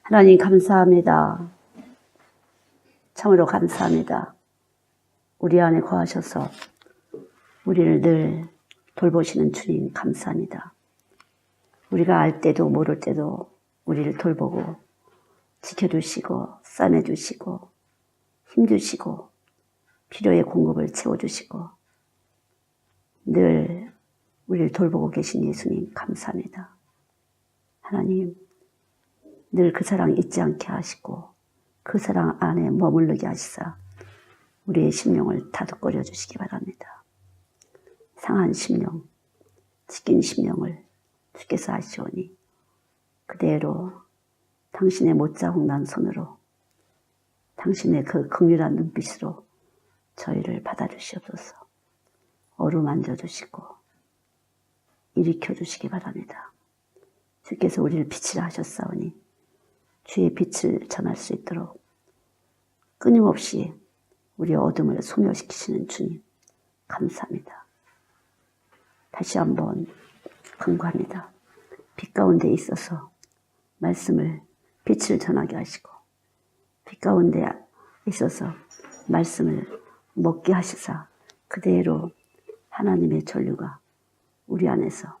하나님 감사합니다. 참으로 감사합니다. 우리 안에 거하셔서 우리를 늘 돌보시는 주님 감사합니다. 우리가 알 때도 모를 때도 우리를 돌보고 지켜주시고 싸매주시고 힘주시고 필요의 공급을 채워주시고 늘 우리를 돌보고 계신 예수님 감사합니다. 하나님 늘 그 사랑 잊지 않게 하시고 그 사랑 안에 머무르게 하시사 우리의 심령을 다독거려 주시기 바랍니다. 상한 심령, 지킨 심령을 주께서 하시오니 그대로 당신의 못자국난 손으로 당신의 그 긍휼한 눈빛으로 저희를 받아주시옵소서. 어루만져 주시고 일으켜 주시기 바랍니다. 주께서 우리를 빛이라 하셨사오니 주의 빛을 전할 수 있도록 끊임없이 우리의 어둠을 소멸시키시는 주님 감사합니다. 다시 한번 간구합니다. 빛 가운데 있어서 말씀을 빛을 전하게 하시고 빛 가운데 있어서 말씀을 먹게 하시사 그대로 하나님의 전류가 우리 안에서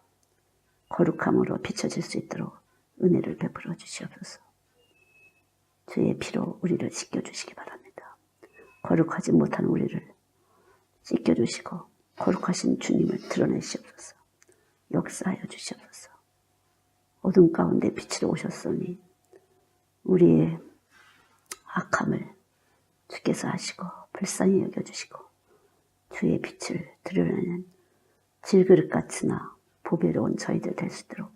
거룩함으로 비춰질 수 있도록 은혜를 베풀어 주시옵소서. 주의 피로 우리를 씻겨주시기 바랍니다. 거룩하지 못한 우리를 씻겨주시고 거룩하신 주님을 드러내시옵소서. 역사하여 주시옵소서. 어둠 가운데 빛으로 오셨으니 우리의 악함을 주께서 하시고 불쌍히 여겨주시고 주의 빛을 드러내는 질그릇 같으나 보배로운 저희들 될 수 있도록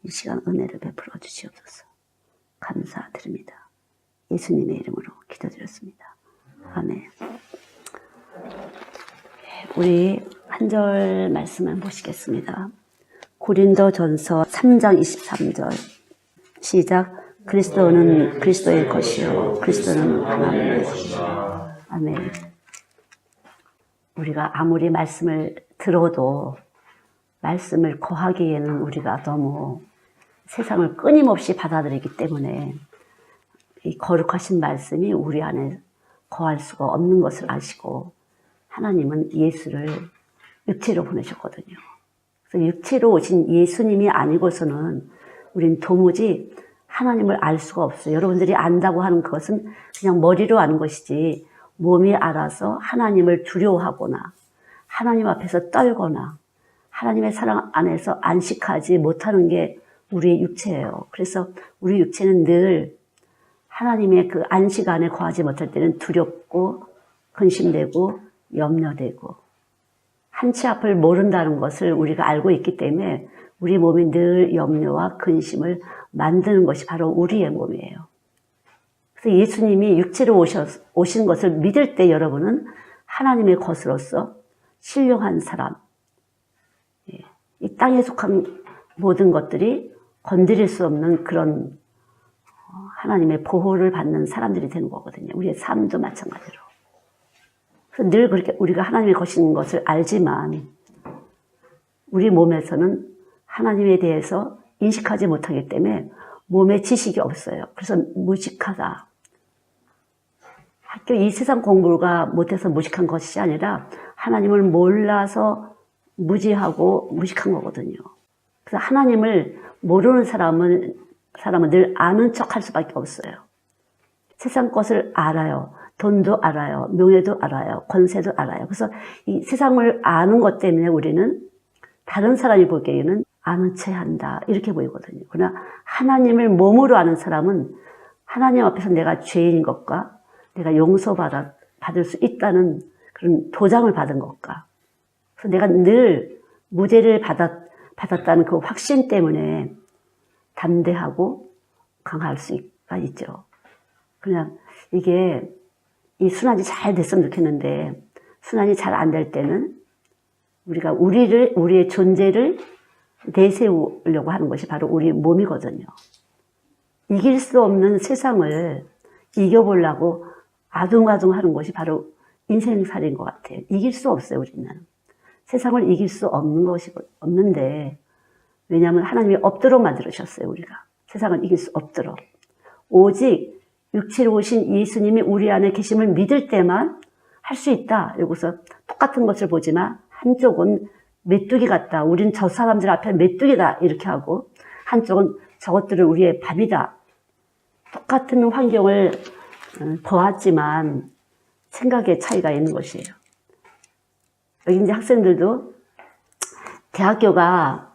이 시간 은혜를 베풀어 주시옵소서. 감사드립니다. 예수님의 이름으로 기도드렸습니다. 아멘. 우리 한 절 말씀을 보시겠습니다. 고린도전서 3장 23절 시작. 그리스도는 그리스도의 것이요 그리스도는 하나님의 것이요. 아멘. 우리가 아무리 말씀을 들어도 말씀을 거하기에는 우리가 너무 세상을 끊임없이 받아들이기 때문에 이 거룩하신 말씀이 우리 안에 거할 수가 없는 것을 아시고 하나님은 예수를 육체로 보내셨거든요. 그래서 육체로 오신 예수님이 아니고서는 우린 도무지 하나님을 알 수가 없어요. 여러분들이 안다고 하는 것은 그냥 머리로 아는 것이지 몸이 알아서 하나님을 두려워하거나 하나님 앞에서 떨거나 하나님의 사랑 안에서 안식하지 못하는 게 우리의 육체예요. 그래서 우리 육체는 늘 하나님의 그 안식 안에 거하지 못할 때는 두렵고 근심되고 염려되고 한치 앞을 모른다는 것을 우리가 알고 있기 때문에 우리 몸이 늘 염려와 근심을 만드는 것이 바로 우리의 몸이에요. 그래서 예수님이 육체로 오신 것을 믿을 때 여러분은 하나님의 것으로서 신령한 사람, 이 땅에 속한 모든 것들이 건드릴 수 없는 그런 하나님의 보호를 받는 사람들이 되는 거거든요. 우리의 삶도 마찬가지로. 그래서 늘 그렇게 우리가 하나님의 것인 것을 알지만 우리 몸에서는 하나님에 대해서 인식하지 못하기 때문에 몸에 지식이 없어요. 그래서 무식하다. 학교 이 세상 공부가 못해서 무식한 것이 아니라 하나님을 몰라서 무지하고 무식한 거거든요. 그래서 하나님을 모르는 사람은 늘 아는 척 할 수밖에 없어요. 세상 것을 알아요. 돈도 알아요. 명예도 알아요. 권세도 알아요. 그래서 이 세상을 아는 것 때문에 우리는 다른 사람이 보기에는 아는 채 한다 이렇게 보이거든요. 그러나 하나님을 몸으로 아는 사람은 하나님 앞에서 내가 죄인인 것과 내가 용서받을 수 있다는 그런 도장을 받은 것과 그래서 내가 늘 무죄를 받았다는 그 확신 때문에 담대하고 강할 수가 있죠. 그냥 이게 이 순환이 잘 됐으면 좋겠는데 순환이 잘 안 될 때는 우리가 우리의 존재를 내세우려고 하는 것이 바로 우리 몸이거든요. 이길 수 없는 세상을 이겨보려고 아둥아둥 하는 것이 바로 인생살이인 것 같아요. 이길 수 없어요, 우리는. 세상을 이길 수 없는데 왜냐하면 하나님이 없도록 만들으셨어요, 우리가. 세상을 이길 수 없도록. 오직 육체로 오신 예수님이 우리 안에 계심을 믿을 때만 할 수 있다. 이러고서 똑같은 것을 보지만 한쪽은 메뚜기 같다. 우린 저 사람들 앞에 메뚜기다. 이렇게 하고 한쪽은 저것들은 우리의 밥이다. 똑같은 환경을 보았지만 생각의 차이가 있는 것이에요. 여기 이제 학생들도 대학교가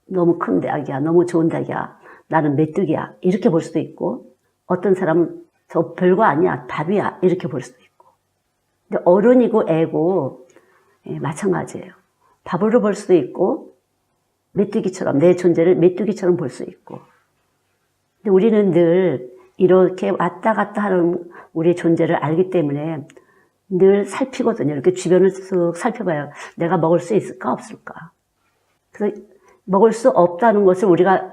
너무 큰 대학이야. 너무 좋은 대학이야. 나는 메뚜기야. 이렇게 볼 수도 있고 어떤 사람은 저 별거 아니야. 밥이야. 이렇게 볼 수도 있고. 근데 어른이고 애고 마찬가지예요. 밥으로 볼 수도 있고 메뚜기처럼 내 존재를 메뚜기처럼 볼 수 있고. 근데 우리는 늘 이렇게 왔다 갔다 하는 우리의 존재를 알기 때문에 늘 살피거든요. 이렇게 주변을 쓱 살펴봐요. 내가 먹을 수 있을까 없을까. 그래서 먹을 수 없다는 것을 우리가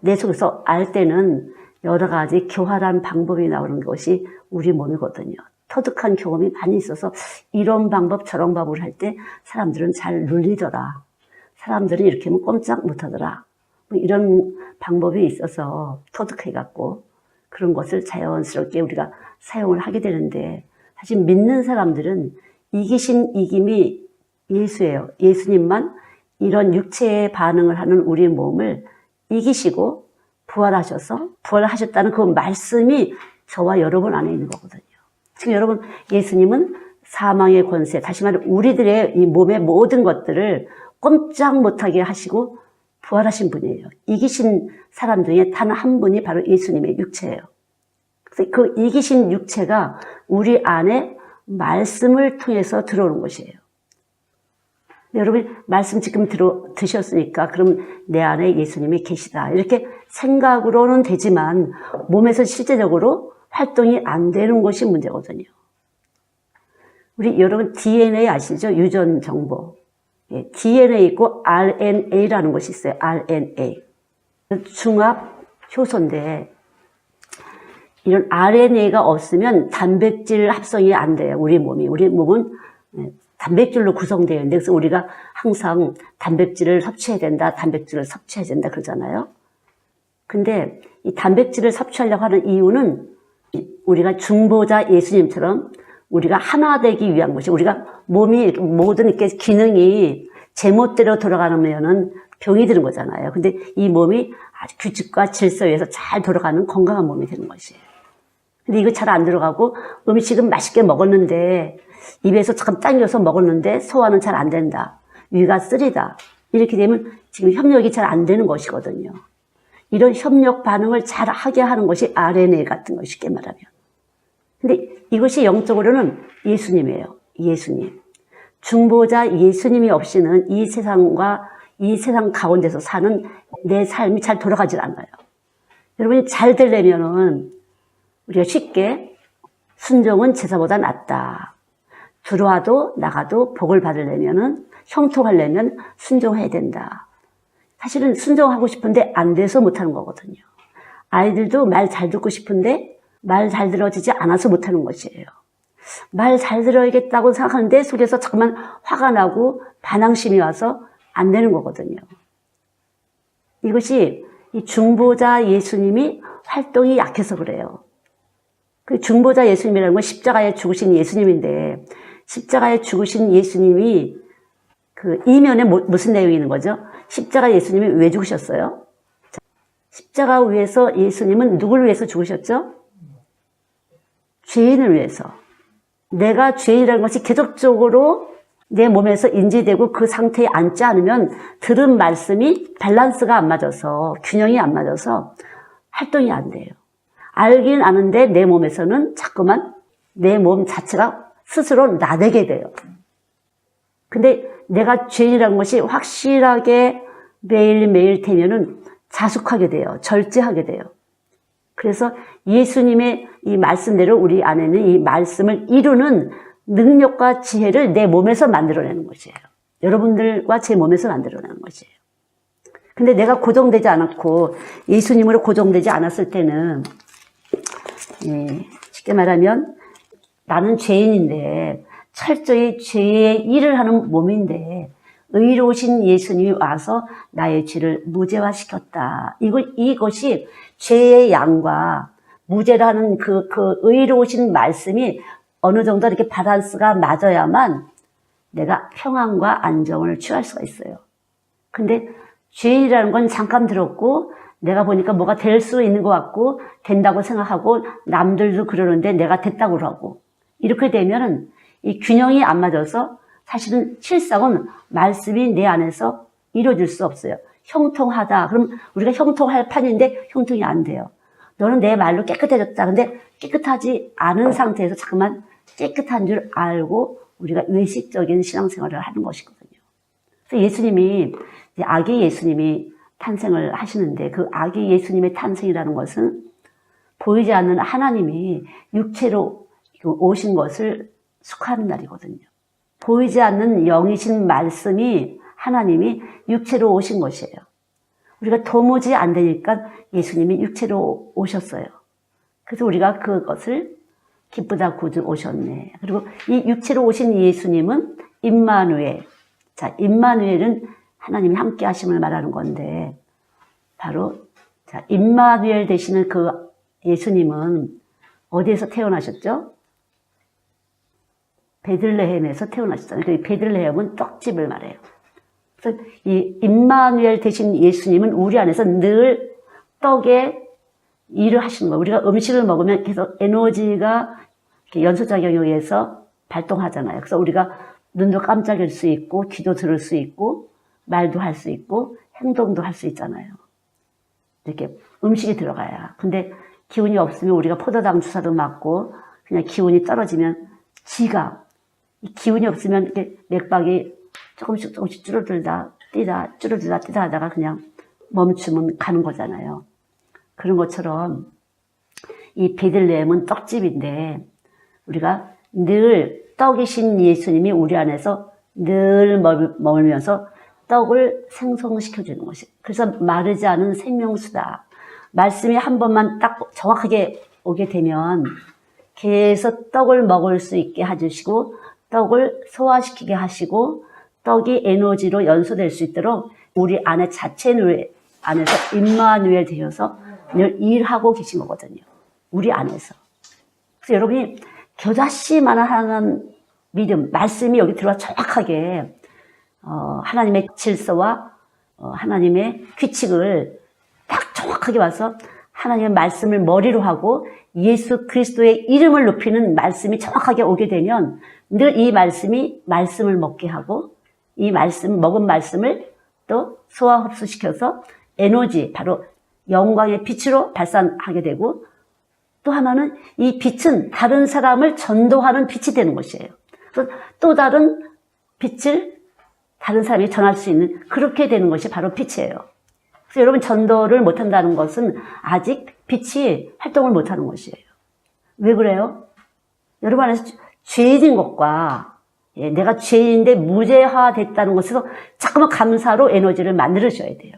내 속에서 알 때는 여러 가지 교활한 방법이 나오는 것이 우리 몸이거든요. 터득한 경험이 많이 있어서 이런 방법 저런 방법을 할 때 사람들은 잘 눌리더라. 사람들은 이렇게 하면 꼼짝 못하더라. 뭐 이런 방법이 있어서 터득해갖고 그런 것을 자연스럽게 우리가 사용을 하게 되는데 사실 믿는 사람들은 이기신 이김이 예수예요. 예수님만 이런 육체의 반응을 하는 우리 몸을 이기시고 부활하셨다는 그 말씀이 저와 여러분 안에 있는 거거든요. 지금 여러분 예수님은 사망의 권세, 다시 말해 우리들의 이 몸의 모든 것들을 꼼짝 못하게 하시고 부활하신 분이에요. 이기신 사람 중에 단 한 분이 바로 예수님의 육체예요. 그래서 그 이기신 육체가 우리 안에 말씀을 통해서 들어오는 것이에요. 여러분 말씀 지금 드셨으니까 그럼 내 안에 예수님이 계시다. 이렇게 생각으로는 되지만 몸에서 실제적으로 활동이 안 되는 것이 문제거든요. 우리 여러분 DNA 아시죠? 유전 정보. DNA 있고 RNA라는 것이 있어요. RNA. 중합 효소인데 이런 RNA가 없으면 단백질 합성이 안 돼요. 우리 몸은 단백질로 구성되어 있는데 그래서 우리가 항상 단백질을 섭취해야 된다. 단백질을 섭취해야 된다 그러잖아요. 근데 이 단백질을 섭취하려고 하는 이유는 우리가 중보자 예수님처럼 우리가 하나 되기 위한 것이 우리가 몸이 모든 이렇게 기능이 제멋대로 돌아가면은 병이 드는 거잖아요. 근데 이 몸이 아주 규칙과 질서에 의해서 잘 돌아가는 건강한 몸이 되는 것이에요. 근데 이거 잘 안 들어가고 음식은 맛있게 먹었는데 입에서 참 당겨서 먹었는데 소화는 잘 안 된다. 위가 쓰리다. 이렇게 되면 지금 협력이 잘 안 되는 것이거든요. 이런 협력 반응을 잘 하게 하는 것이 RNA 같은 것이 쉽게 말하면. 근데 이것이 영적으로는 예수님이에요. 예수님. 중보자 예수님이 없이는 이 세상과 이 세상 가운데서 사는 내 삶이 잘 돌아가질 않아요. 여러분이 잘 되려면은 우리가 쉽게 순종은 제사보다 낫다. 들어와도 나가도 복을 받으려면은 형통하려면 순종해야 된다. 사실은 순종하고 싶은데 안 돼서 못하는 거거든요. 아이들도 말 잘 듣고 싶은데 말 잘 들어지지 않아서 못하는 것이에요. 말 잘 들어야겠다고 생각하는데 속에서 자꾸만 화가 나고 반항심이 와서 안 되는 거거든요. 이것이 이 중보자 예수님이 활동이 약해서 그래요. 그 중보자 예수님이라는 건 십자가에 죽으신 예수님인데 십자가에 죽으신 예수님이 그 이면에 무슨 내용이 있는 거죠? 십자가 예수님이 왜 죽으셨어요? 십자가 위에서 예수님은 누구를 위해서 죽으셨죠? 죄인을 위해서. 내가 죄인이라는 것이 계속적으로 내 몸에서 인지되고 그 상태에 앉지 않으면 들은 말씀이 밸런스가 안 맞아서 균형이 안 맞아서 활동이 안 돼요. 알긴 아는데 내 몸에서는 자꾸만 내 몸 자체가 스스로 나대게 돼요. 근데 내가 죄인이라는 것이 확실하게 매일매일 되면은 자숙하게 돼요. 절제하게 돼요. 그래서 예수님의 이 말씀대로 우리 안에는 이 말씀을 이루는 능력과 지혜를 내 몸에서 만들어내는 것이에요. 여러분들과 제 몸에서 만들어내는 것이에요. 근데 내가 고정되지 않았고 예수님으로 고정되지 않았을 때는 쉽게 말하면 나는 죄인인데 철저히 죄의 일을 하는 몸인데 의로우신 예수님이 와서 나의 죄를 무죄화시켰다. 이것이 죄의 양과 무죄라는 그 의로우신 말씀이 어느 정도 이렇게 밸런스가 맞아야만 내가 평안과 안정을 취할 수가 있어요. 근데 죄인이라는 건 잠깐 들었고 내가 보니까 뭐가 될 수 있는 것 같고 된다고 생각하고 남들도 그러는데 내가 됐다고 그러고 이렇게 되면은 이 균형이 안 맞아서 사실은 실상은 말씀이 내 안에서 이루어질 수 없어요. 형통하다. 그럼 우리가 형통할 판인데 형통이 안 돼요. 너는 내 말로 깨끗해졌다. 근데 깨끗하지 않은 상태에서 자꾸만 깨끗한 줄 알고 우리가 의식적인 신앙생활을 하는 것이거든요. 그래서 예수님이, 아기 예수님이 탄생을 하시는데 그 아기 예수님의 탄생이라는 것은 보이지 않는 하나님이 육체로 오신 것을 축하하는 날이거든요. 보이지 않는 영이신 말씀이 하나님이 육체로 오신 것이에요. 우리가 도무지 안 되니까 예수님이 육체로 오셨어요. 그래서 우리가 그것을 기쁘다 구주 오셨네. 그리고 이 육체로 오신 예수님은 임마누엘. 자, 임마누엘은 하나님이 함께 하심을 말하는 건데 바로 자, 임마누엘 되시는 그 예수님은 어디에서 태어나셨죠? 베들레헴에서 태어나셨잖아요. 그 베들레헴은 떡집을 말해요. 그래서 이 임마누엘 되신 예수님은 우리 안에서 늘 떡의 일을 하시는 거예요. 우리가 음식을 먹으면 계속 에너지가 연소작용에 의해서 발동하잖아요. 그래서 우리가 눈도 깜짝일 수 있고 귀도 들을 수 있고 말도 할 수 있고 행동도 할 수 있잖아요. 이렇게 음식이 들어가야. 근데 기운이 없으면 우리가 포도당 주사도 맞고 그냥 기운이 떨어지면 지각. 기운이 없으면 이렇게 맥박이 조금씩 줄어들다 뛰다 하다가 그냥 멈추면 가는 거잖아요. 그런 것처럼 이 베들레헴은 떡집인데 우리가 늘 떡이신 예수님이 우리 안에서 늘 머물면서 떡을 생성시켜주는 것이. 그래서 마르지 않은 생명수다. 말씀이 한 번만 딱 정확하게 오게 되면 계속 떡을 먹을 수 있게 해주시고 떡을 소화시키게 하시고 떡이 에너지로 연소될 수 있도록 우리 안에 자체 안에서 임마누엘 되어서 늘 일하고 계신 거거든요. 우리 안에서. 그래서 여러분이 겨자씨만 하는 믿음, 말씀이 여기 들어와 정확하게 하나님의 질서와 하나님의 규칙을 딱 정확하게 와서 하나님의 말씀을 머리로 하고 예수 그리스도의 이름을 높이는 말씀이 정확하게 오게 되면 늘 이 말씀이 말씀을 먹게 하고 이 말씀, 먹은 말씀을 또 소화 흡수시켜서 에너지, 바로 영광의 빛으로 발산하게 되고 또 하나는 이 빛은 다른 사람을 전도하는 빛이 되는 것이에요. 또 다른 빛을 다른 사람이 전할 수 있는 그렇게 되는 것이 바로 빛이에요. 그래서 여러분 전도를 못한다는 것은 아직 빛이 활동을 못하는 것이에요. 왜 그래요? 여러분 안에서 죄진 것과 내가 죄인인데 무죄화됐다는 것에서 자꾸만 감사로 에너지를 만들으셔야 돼요.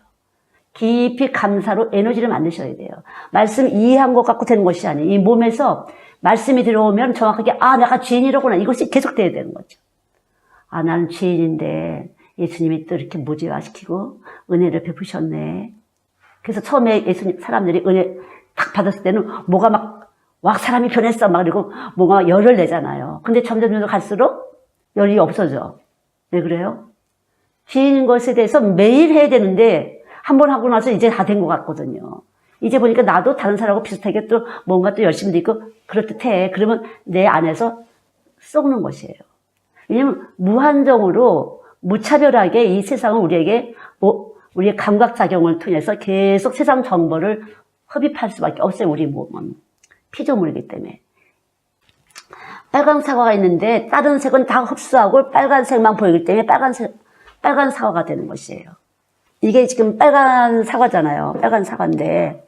깊이 감사로 에너지를 만드셔야 돼요. 말씀 이해한 것 갖고 되는 것이 아니에요. 이 몸에서 말씀이 들어오면 정확하게 내가 죄인이라구나. 이것이 계속돼야 되는 거죠. 나는 죄인인데 예수님이 또 이렇게 무죄화시키고 은혜를 베푸셨네. 그래서 처음에 예수님 사람들이 은혜 딱 받았을 때는 뭐가 막 사람이 변했어 막 그리고 뭔가 열을 내잖아요. 근데 점점 갈수록 열이 없어져. 왜 그래요? 죄인인 것에 대해서 매일 해야 되는데 한 번 하고 나서 이제 다 된 것 같거든요. 이제 보니까 나도 다른 사람하고 비슷하게 또 뭔가 또 열심히 되고 그럴듯해. 그러면 내 안에서 썩는 것이에요. 왜냐면 무한정으로 무차별하게 이 세상은 우리에게 우리의 감각작용을 통해서 계속 세상 정보를 흡입할 수밖에 없어요. 우리 몸은 피조물이기 때문에. 빨간 사과가 있는데 다른 색은 다 흡수하고 빨간색만 보이기 때문에 빨간 사과가 되는 것이에요. 이게 지금 빨간 사과잖아요. 빨간 사과인데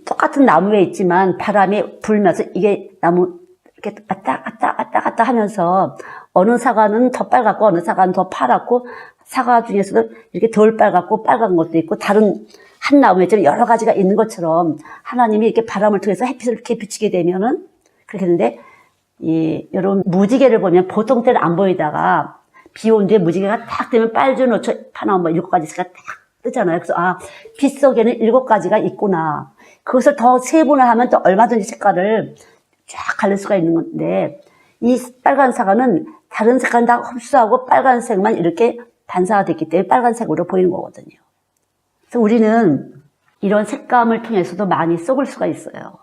똑같은 나무에 있지만 바람이 불면서 이게 나무 이렇게 왔다 갔다 하면서 어느 사과는 더 빨갛고 어느 사과는 더 파랗고 사과 중에서도 이렇게 덜 빨갛고 빨간 것도 있고 다른 한 나무에 좀 여러 가지가 있는 것처럼 하나님이 이렇게 바람을 통해서 햇빛을 이렇게 비치게 되면은 그렇게 되는데 여러분 무지개를 보면 보통 때는 안 보이다가 비 온 뒤에 무지개가 딱 뜨면 빨주, 노초, 파나 뭐 7가지가 딱 뜨잖아요. 그래서 빛 속에는 7가지가 있구나. 그것을 더 세분화하면 또 얼마든지 색깔을 쫙 갈릴 수가 있는 건데, 이 빨간 사과는 다른 색깔은 다 흡수하고 빨간색만 이렇게 반사가 됐기 때문에 빨간색으로 보이는 거거든요. 그래서 우리는 이런 색감을 통해서도 많이 속을 수가 있어요.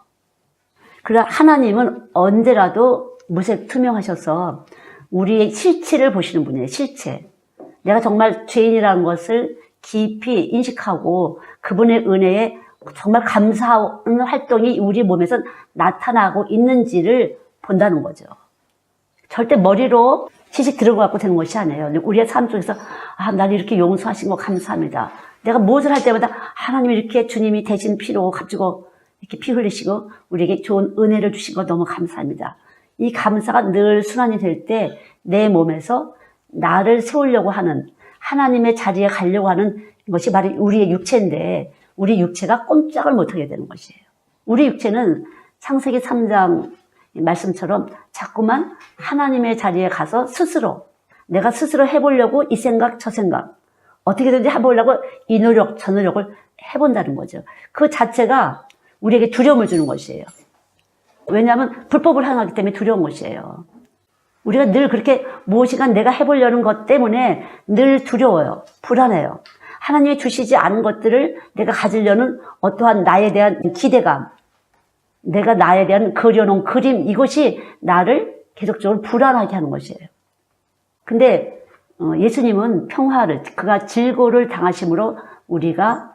그러나 하나님은 언제라도 무색 투명하셔서 우리의 실체를 보시는 분이에요. 실체. 내가 정말 죄인이라는 것을 깊이 인식하고 그분의 은혜에 정말 감사하는 활동이 우리 몸에서 나타나고 있는지를 본다는 거죠. 절대 머리로 지식 들어갖고 되는 것이 아니에요. 우리의 삶 속에서 나를 이렇게 용서하신 거 감사합니다. 내가 무엇을 할 때마다 하나님이 이렇게 주님이 대신 피로 가지고 이렇게 피 흘리시고 우리에게 좋은 은혜를 주신 거 너무 감사합니다. 이 감사가 늘 순환이 될 때 내 몸에서 나를 세우려고 하는 하나님의 자리에 가려고 하는 것이 바로 우리의 육체인데 우리 육체가 꼼짝을 못하게 되는 것이에요. 우리 육체는 창세기 3장 말씀처럼 자꾸만 하나님의 자리에 가서 스스로 내가 스스로 해보려고 이 생각 저 생각 어떻게든지 해보려고 이 노력 저 노력을 해본다는 거죠. 그 자체가 우리에게 두려움을 주는 것이에요. 왜냐하면 불법을 행하기 때문에 두려운 것이에요. 우리가 늘 그렇게 무엇인가 내가 해보려는 것 때문에 늘 두려워요. 불안해요. 하나님이 주시지 않은 것들을 내가 가지려는 어떠한 나에 대한 기대감, 내가 나에 대한 그려놓은 그림, 이것이 나를 계속적으로 불안하게 하는 것이에요. 근데 예수님은 평화를, 그가 질고를 당하심으로 우리가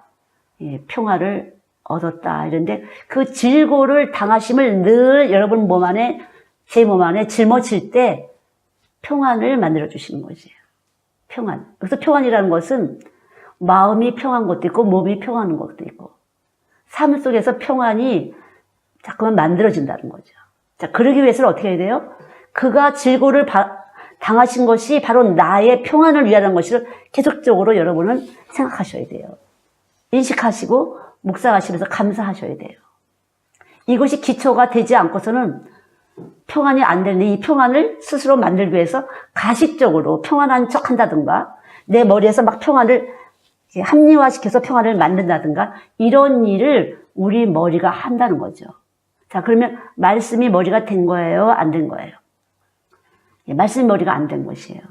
평화를 얻었다 이런데 그 질고를 당하심을 늘 여러분 몸 안에 제 몸 안에 짊어질 때 평안을 만들어 주시는 것이에요. 평안. 그래서 평안이라는 것은 마음이 평안한 것도 있고 몸이 평안한 것도 있고 삶 속에서 평안이 자꾸만 만들어진다는 거죠. 자, 그러기 위해서는 어떻게 해야 돼요? 그가 질고를 당하신 것이 바로 나의 평안을 위하는 것을 계속적으로 여러분은 생각하셔야 돼요. 인식하시고 묵상하시면서 감사하셔야 돼요. 이것이 기초가 되지 않고서는 평안이 안 되는데 이 평안을 스스로 만들기 위해서 가식적으로 평안한 척 한다든가 내 머리에서 막 평안을 합리화시켜서 평안을 만든다든가 이런 일을 우리 머리가 한다는 거죠. 자, 그러면 말씀이 머리가 된 거예요? 안 된 거예요? 말씀이 머리가 안 된 것이에요.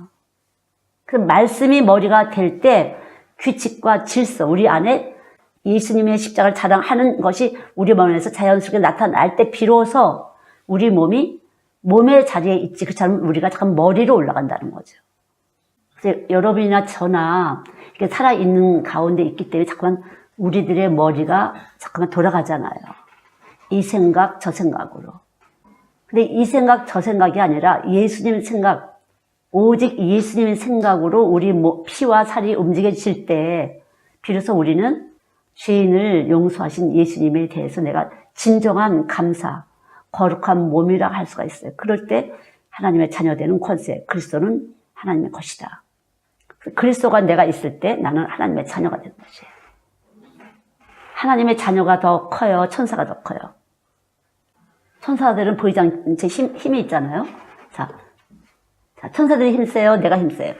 그 말씀이 머리가 될 때 규칙과 질서, 우리 안에 예수님의 십자가를 자랑하는 것이 우리 몸에서 자연스럽게 나타날 때 비로소 우리 몸이 몸의 자리에 있지. 그처럼 우리가 잠깐 머리로 올라간다는 거죠. 그래서 여러분이나 저나 이렇게 살아있는 가운데 있기 때문에 자꾸만 우리들의 머리가 자꾸만 돌아가잖아요. 이 생각, 저 생각으로. 근데 이 생각, 저 생각이 아니라 예수님 생각, 오직 예수님의 생각으로 우리 피와 살이 움직여질 때 비로소 우리는 죄인을 용서하신 예수님에 대해서 내가 진정한 감사, 거룩한 몸이라 할 수가 있어요. 그럴 때 하나님의 자녀되는 권세, 그리스도는 하나님의 것이다. 그리스도가 내가 있을 때 나는 하나님의 자녀가 되는 것이에요. 하나님의 자녀가 더 커요? 천사가 더 커요? 천사들은 보이지 않는 제 힘이 있잖아요. 자, 천사들이 힘세요? 내가 힘세요?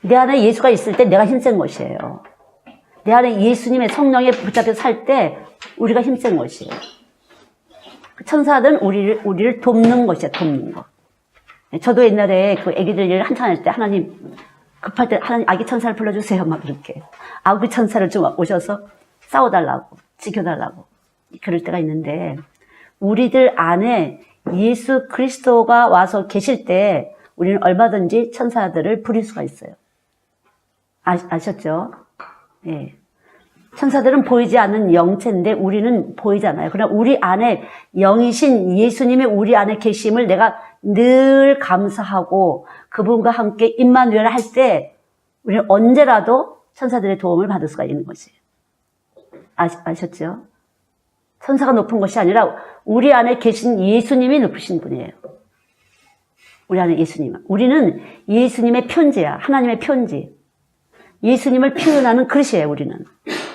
내 안에 예수가 있을 때 내가 힘센 것이에요. 내 안에 예수님의 성령에 붙잡혀 살 때 우리가 힘센 것이에요. 천사들은 우리를 돕는 것이야, 돕는 거. 저도 옛날에 그 애기들 일 한창 할 때 하나님 급할 때 하나님 아기 천사를 불러주세요 막 이렇게 아기 천사를 좀 오셔서 싸워달라고 지켜달라고 그럴 때가 있는데 우리들 안에 예수 그리스도가 와서 계실 때 우리는 얼마든지 천사들을 부릴 수가 있어요. 아셨죠? 예. 천사들은 보이지 않는 영체인데 우리는 보이잖아요. 그러나 우리 안에 영이신 예수님의 우리 안에 계심을 내가 늘 감사하고 그분과 함께 임마누엘 할 때 우리는 언제라도 천사들의 도움을 받을 수가 있는 것이에요. 아셨죠? 천사가 높은 것이 아니라 우리 안에 계신 예수님이 높으신 분이에요. 우리 안에 예수님. 우리는 예수님의 편지야. 하나님의 편지. 예수님을 표현하는 그릇이에요, 우리는.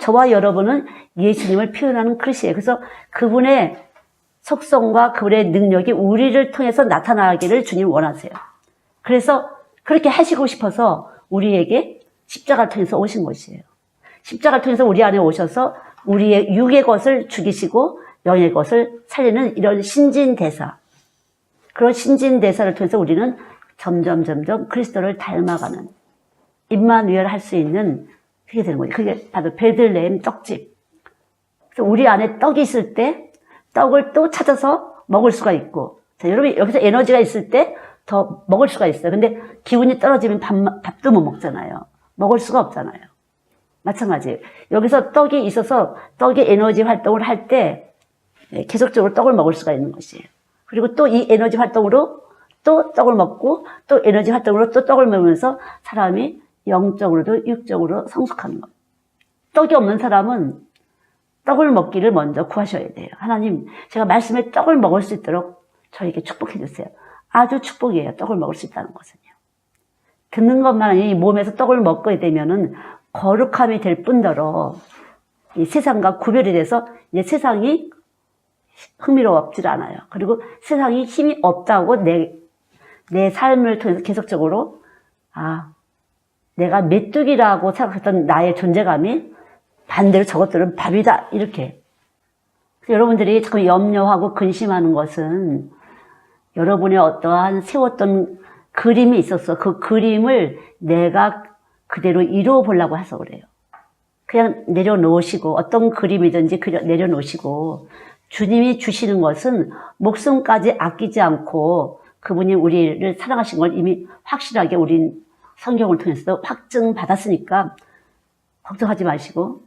저와 여러분은 예수님을 표현하는 그릇이에요. 그래서 그분의 속성과 그분의 능력이 우리를 통해서 나타나기를 주님 원하세요. 그래서 그렇게 하시고 싶어서 우리에게 십자가를 통해서 오신 것이에요. 십자가를 통해서 우리 안에 오셔서 우리의 육의 것을 죽이시고 영의 것을 살리는 이런 신진대사. 그런 신진대사를 통해서 우리는 점점 그리스도를 닮아가는 임마누엘 할 수 있는 그게 되는 거죠. 그게 바로 베들레헴 떡집. 그래서 우리 안에 떡이 있을 때 떡을 또 찾아서 먹을 수가 있고, 자, 여러분 여기서 에너지가 있을 때 더 먹을 수가 있어요. 근데 기운이 떨어지면 밥도 못 먹잖아요. 먹을 수가 없잖아요. 마찬가지예요. 여기서 떡이 있어서 떡의 에너지 활동을 할 때 계속적으로 떡을 먹을 수가 있는 것이에요. 그리고 또 이 에너지 활동으로 또 떡을 먹고 또 에너지 활동으로 또 떡을 먹으면서 사람이 영적으로도 육적으로 성숙하는 것. 떡이 없는 사람은 떡을 먹기를 먼저 구하셔야 돼요. 하나님, 제가 말씀에 떡을 먹을 수 있도록 저에게 축복해 주세요. 아주 축복이에요. 떡을 먹을 수 있다는 것은요. 듣는 것만 아니라 몸에서 떡을 먹게 되면은 거룩함이 될 뿐더러 이 세상과 구별이 돼서 이제 세상이 흥미로웠질 않아요. 그리고 세상이 힘이 없다고 내 삶을 통해서 계속적으로 내가 메뚜기라고 생각했던 나의 존재감이 반대로 저것들은 밥이다 이렇게. 여러분들이 자꾸 염려하고 근심하는 것은 여러분의 어떠한 세웠던 그림이 있었어. 그 그림을 내가 그대로 이루어 보려고 해서 그래요. 그냥 내려놓으시고 어떤 그림이든지 내려놓으시고 주님이 주시는 것은 목숨까지 아끼지 않고 그분이 우리를 사랑하신 걸 이미 확실하게 우린 성경을 통해서도 확증받았으니까 걱정하지 마시고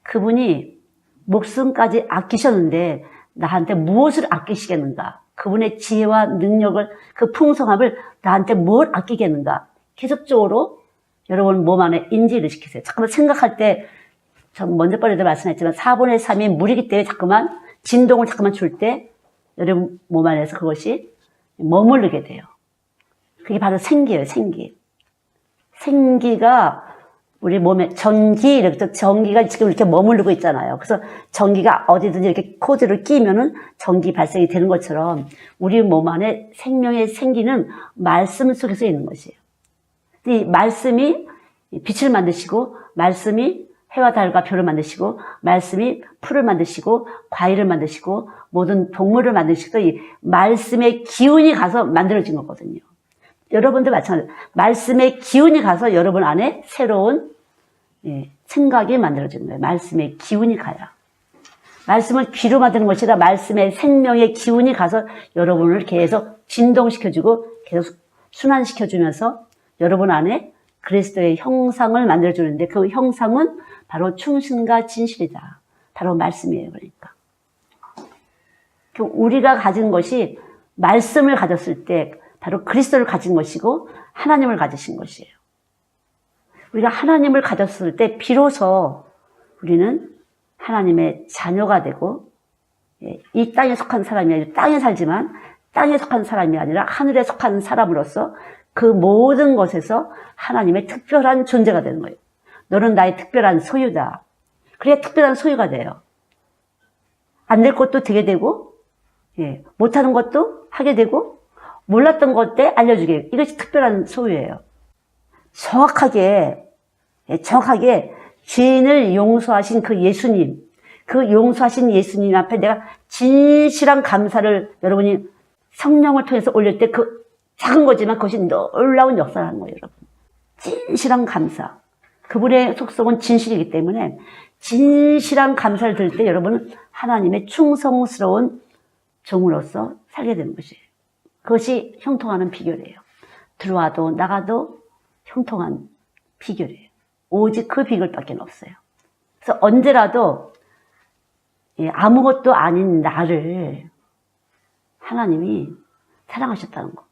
그분이 목숨까지 아끼셨는데 나한테 무엇을 아끼시겠는가? 그분의 지혜와 능력을 그 풍성함을 나한테 뭘 아끼겠는가? 계속적으로 여러분 몸 안에 인지를 시키세요. 잠깐만 생각할 때 전 먼저 번에도 말씀했지만 4분의 3이 물이기 때문에 자꾸만 진동을 자꾸만 줄 때 여러분 몸 안에서 그것이 머무르게 돼요. 그게 바로 생기예요. 생기가 우리 몸에 전기가 지금 이렇게 머무르고 있잖아요. 그래서 전기가 어디든지 이렇게 코드를 끼면은 전기 발생이 되는 것처럼 우리 몸 안에 생명의 생기는 말씀 속에서 있는 것이에요. 이 말씀이 빛을 만드시고, 말씀이 해와 달과 별을 만드시고, 말씀이 풀을 만드시고, 과일을 만드시고, 모든 동물을 만드시고, 이 말씀의 기운이 가서 만들어진 거거든요. 여러분도 마찬가지로 말씀의 기운이 가서 여러분 안에 새로운 생각이 만들어지는 거예요. 말씀의 기운이 가야. 말씀을 귀로 만드는 것이라 말씀의 생명의 기운이 가서 여러분을 계속 진동시켜주고 계속 순환시켜주면서 여러분 안에 그리스도의 형상을 만들어주는데 그 형상은 바로 충신과 진실이다. 바로 말씀이에요. 그러니까. 우리가 가진 것이 말씀을 가졌을 때 바로 그리스도를 가진 것이고 하나님을 가지신 것이에요. 우리가 하나님을 가졌을 때 비로소 우리는 하나님의 자녀가 되고 이 땅에 속한 사람이 아니라 땅에 살지만 땅에 속한 사람이 아니라 하늘에 속한 사람으로서 그 모든 것에서 하나님의 특별한 존재가 되는 거예요. 너는 나의 특별한 소유다. 그래야 특별한 소유가 돼요. 안 될 것도 되게 되고 못하는 것도 하게 되고 몰랐던 것들 알려주게. 이것이 특별한 소유예요. 정확하게 죄인을 용서하신 그 예수님, 그 용서하신 예수님 앞에 내가 진실한 감사를 여러분이 성령을 통해서 올릴 때 그 작은 거지만 그것이 놀라운 역사를 하는 거예요, 여러분. 진실한 감사. 그분의 속성은 진실이기 때문에 진실한 감사를 들을 때 여러분은 하나님의 충성스러운 종으로서 살게 되는 것이에요. 그것이 형통하는 비결이에요. 들어와도 나가도 형통한 비결이에요. 오직 그 비결밖에 없어요. 그래서 언제라도 아무것도 아닌 나를 하나님이 사랑하셨다는 거.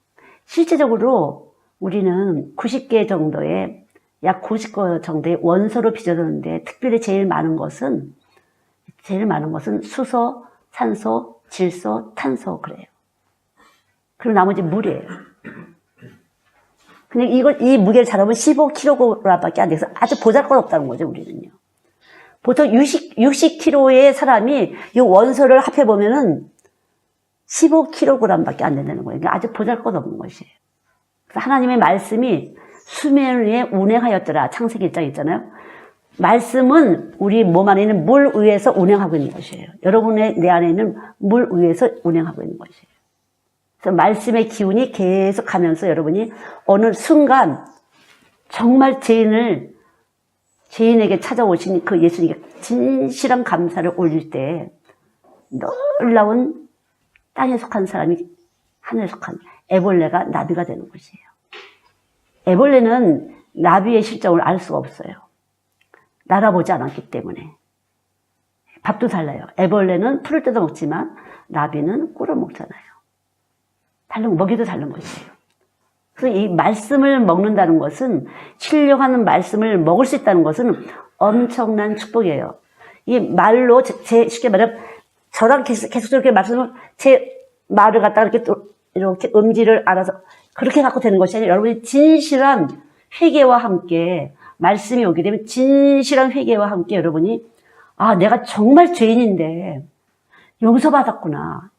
실제적으로 우리는 90개 정도의 약 90개 정도의 원소로 빚어졌는데 특별히 제일 많은 것은 수소, 산소, 질소, 탄소 그래요. 그리고 나머지 물이에요. 근데 이 무게를 잡으면 15kg밖에 안 돼서 아주 보잘것없다는 거죠, 우리는요. 보통 60kg의 사람이 이 원소를 합해보면은 15kg밖에 안 된다는 거예요. 그러니까 아주 보잘것없는 것이에요. 그래서 하나님의 말씀이 수면 위에 운행하였더라. 창세기 1장 있잖아요. 말씀은 우리 몸 안에 있는 물 위에서 운행하고 있는 것이에요. 여러분의 내 안에 있는 물 위에서 운행하고 있는 것이에요. 그래서 말씀의 기운이 계속 가면서 여러분이 어느 순간 정말 죄인에게 찾아오신 그 예수님께 진실한 감사를 올릴 때 놀라운 땅에 속한 사람이 하늘에 속한 애벌레가 나비가 되는 것이에요. 애벌레는 나비의 실정을 알 수가 없어요. 날아보지 않았기 때문에. 밥도 달라요. 애벌레는 풀을 뜯어 먹지만 나비는 꿀을 먹잖아요. 먹이도 다른 것이에요. 그래서 이 말씀을 먹는다는 것은, 신령하는 말씀을 먹을 수 있다는 것은 엄청난 축복이에요. 이 말로 쉽게 말하면 저랑 계속 저렇게 말씀을 제 말을 갖다가 이렇게 음질을 알아서 그렇게 갖고 되는 것이 아니라 여러분이 진실한 회개와 함께 말씀이 오게 되면 진실한 회개와 함께 여러분이 내가 정말 죄인인데 용서받았구나.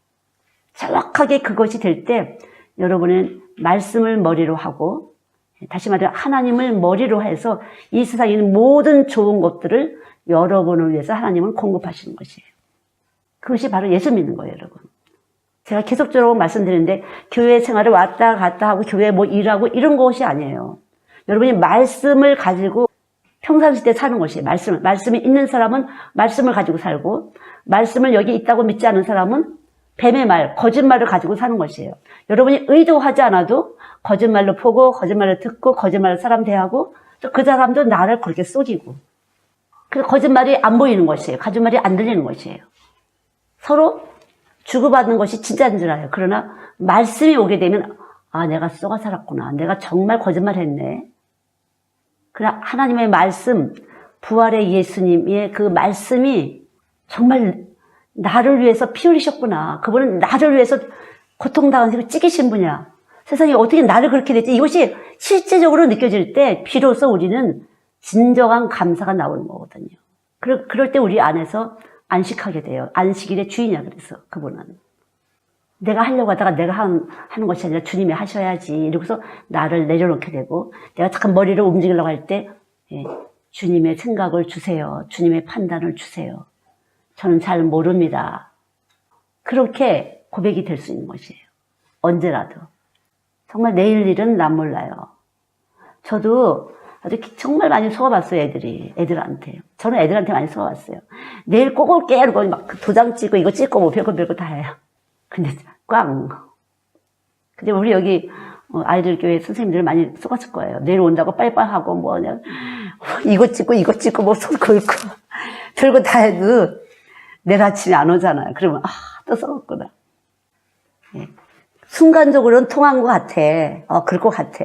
정확하게 그것이 될 때 여러분은 말씀을 머리로 하고 다시 말해 하나님을 머리로 해서 이 세상에 있는 모든 좋은 것들을 여러분을 위해서 하나님은 공급하시는 것이에요. 그것이 바로 예수 믿는 거예요, 여러분. 제가 계속적으로 말씀드리는데 교회 생활을 왔다 갔다 하고 교회에 일하고 이런 것이 아니에요. 여러분이 말씀을 가지고 평상시대 사는 것이에요. 말씀이 있는 사람은 말씀을 가지고 살고, 말씀을 여기 있다고 믿지 않은 사람은 뱀의 말, 거짓말을 가지고 사는 것이에요. 여러분이 의도하지 않아도 거짓말로 보고, 거짓말을 듣고, 거짓말로 사람 대하고, 또 그 사람도 나를 그렇게 속이고. 그래서 거짓말이 안 보이는 것이에요. 거짓말이 안 들리는 것이에요. 서로 주고받는 것이 진짜인 줄 알아요. 그러나 말씀이 오게 되면 내가 쏘가 살았구나. 내가 정말 거짓말했네. 그러나 하나님의 말씀, 부활의 예수님의 그 말씀이 정말 나를 위해서 피 흘리셨구나. 그분은 나를 위해서 고통당하시고 찢기신 분이야. 세상에 어떻게 나를 그렇게 됐지? 이것이 실제적으로 느껴질 때 비로소 우리는 진정한 감사가 나오는 거거든요. 그럴 때 우리 안에서 안식하게 돼요. 안식일의 주인이야. 그래서 그분은 내가 하려고 하다가 내가 하는 것이 아니라 주님이 하셔야지 이러고서 나를 내려놓게 되고, 내가 잠깐 머리를 움직이려고 할 때 주님의 생각을 주세요. 주님의 판단을 주세요. 저는 잘 모릅니다. 그렇게 고백이 될 수 있는 것이에요. 언제라도. 정말 내일 일은 난 몰라요. 저도 아주 정말 많이 속아봤어요, 애들한테. 저는 애들한테 많이 속아봤어요. 내일 꼭 올게, 이러고 막 도장 찍고 이거 찍고 뭐 별거 다 해요. 근데 꽝. 근데 우리 여기 아이들 교회 선생님들 많이 속았을 거예요. 내일 온다고 빨리빨리 하고 뭐냐. 이거 찍고 뭐 손 긁고. 별거 다 해도 내일 아침에 안 오잖아요. 그러면 또 속았구나. 예. 순간적으로는 통한 것 같아. 그럴 것 같아.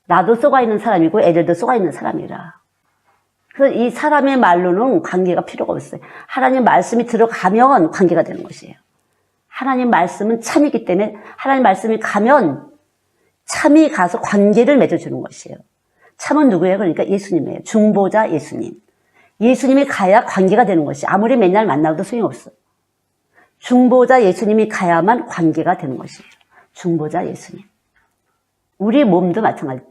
나도 속아있는 사람이고 애들도 속아있는 사람이라. 그래서 이 사람의 말로는 관계가 필요가 없어요. 하나님 말씀이 들어가면 관계가 되는 것이에요. 하나님 말씀은 참이기 때문에 하나님 말씀이 가면 참이 가서 관계를 맺어주는 것이에요. 참은 누구예요? 그러니까 예수님이에요. 중보자 예수님. 예수님이 가야 관계가 되는 것이, 아무리 맨날 만나도 소용없어. 중보자 예수님이 가야만 관계가 되는 것이에요. 중보자 예수님. 우리 몸도 마찬가지.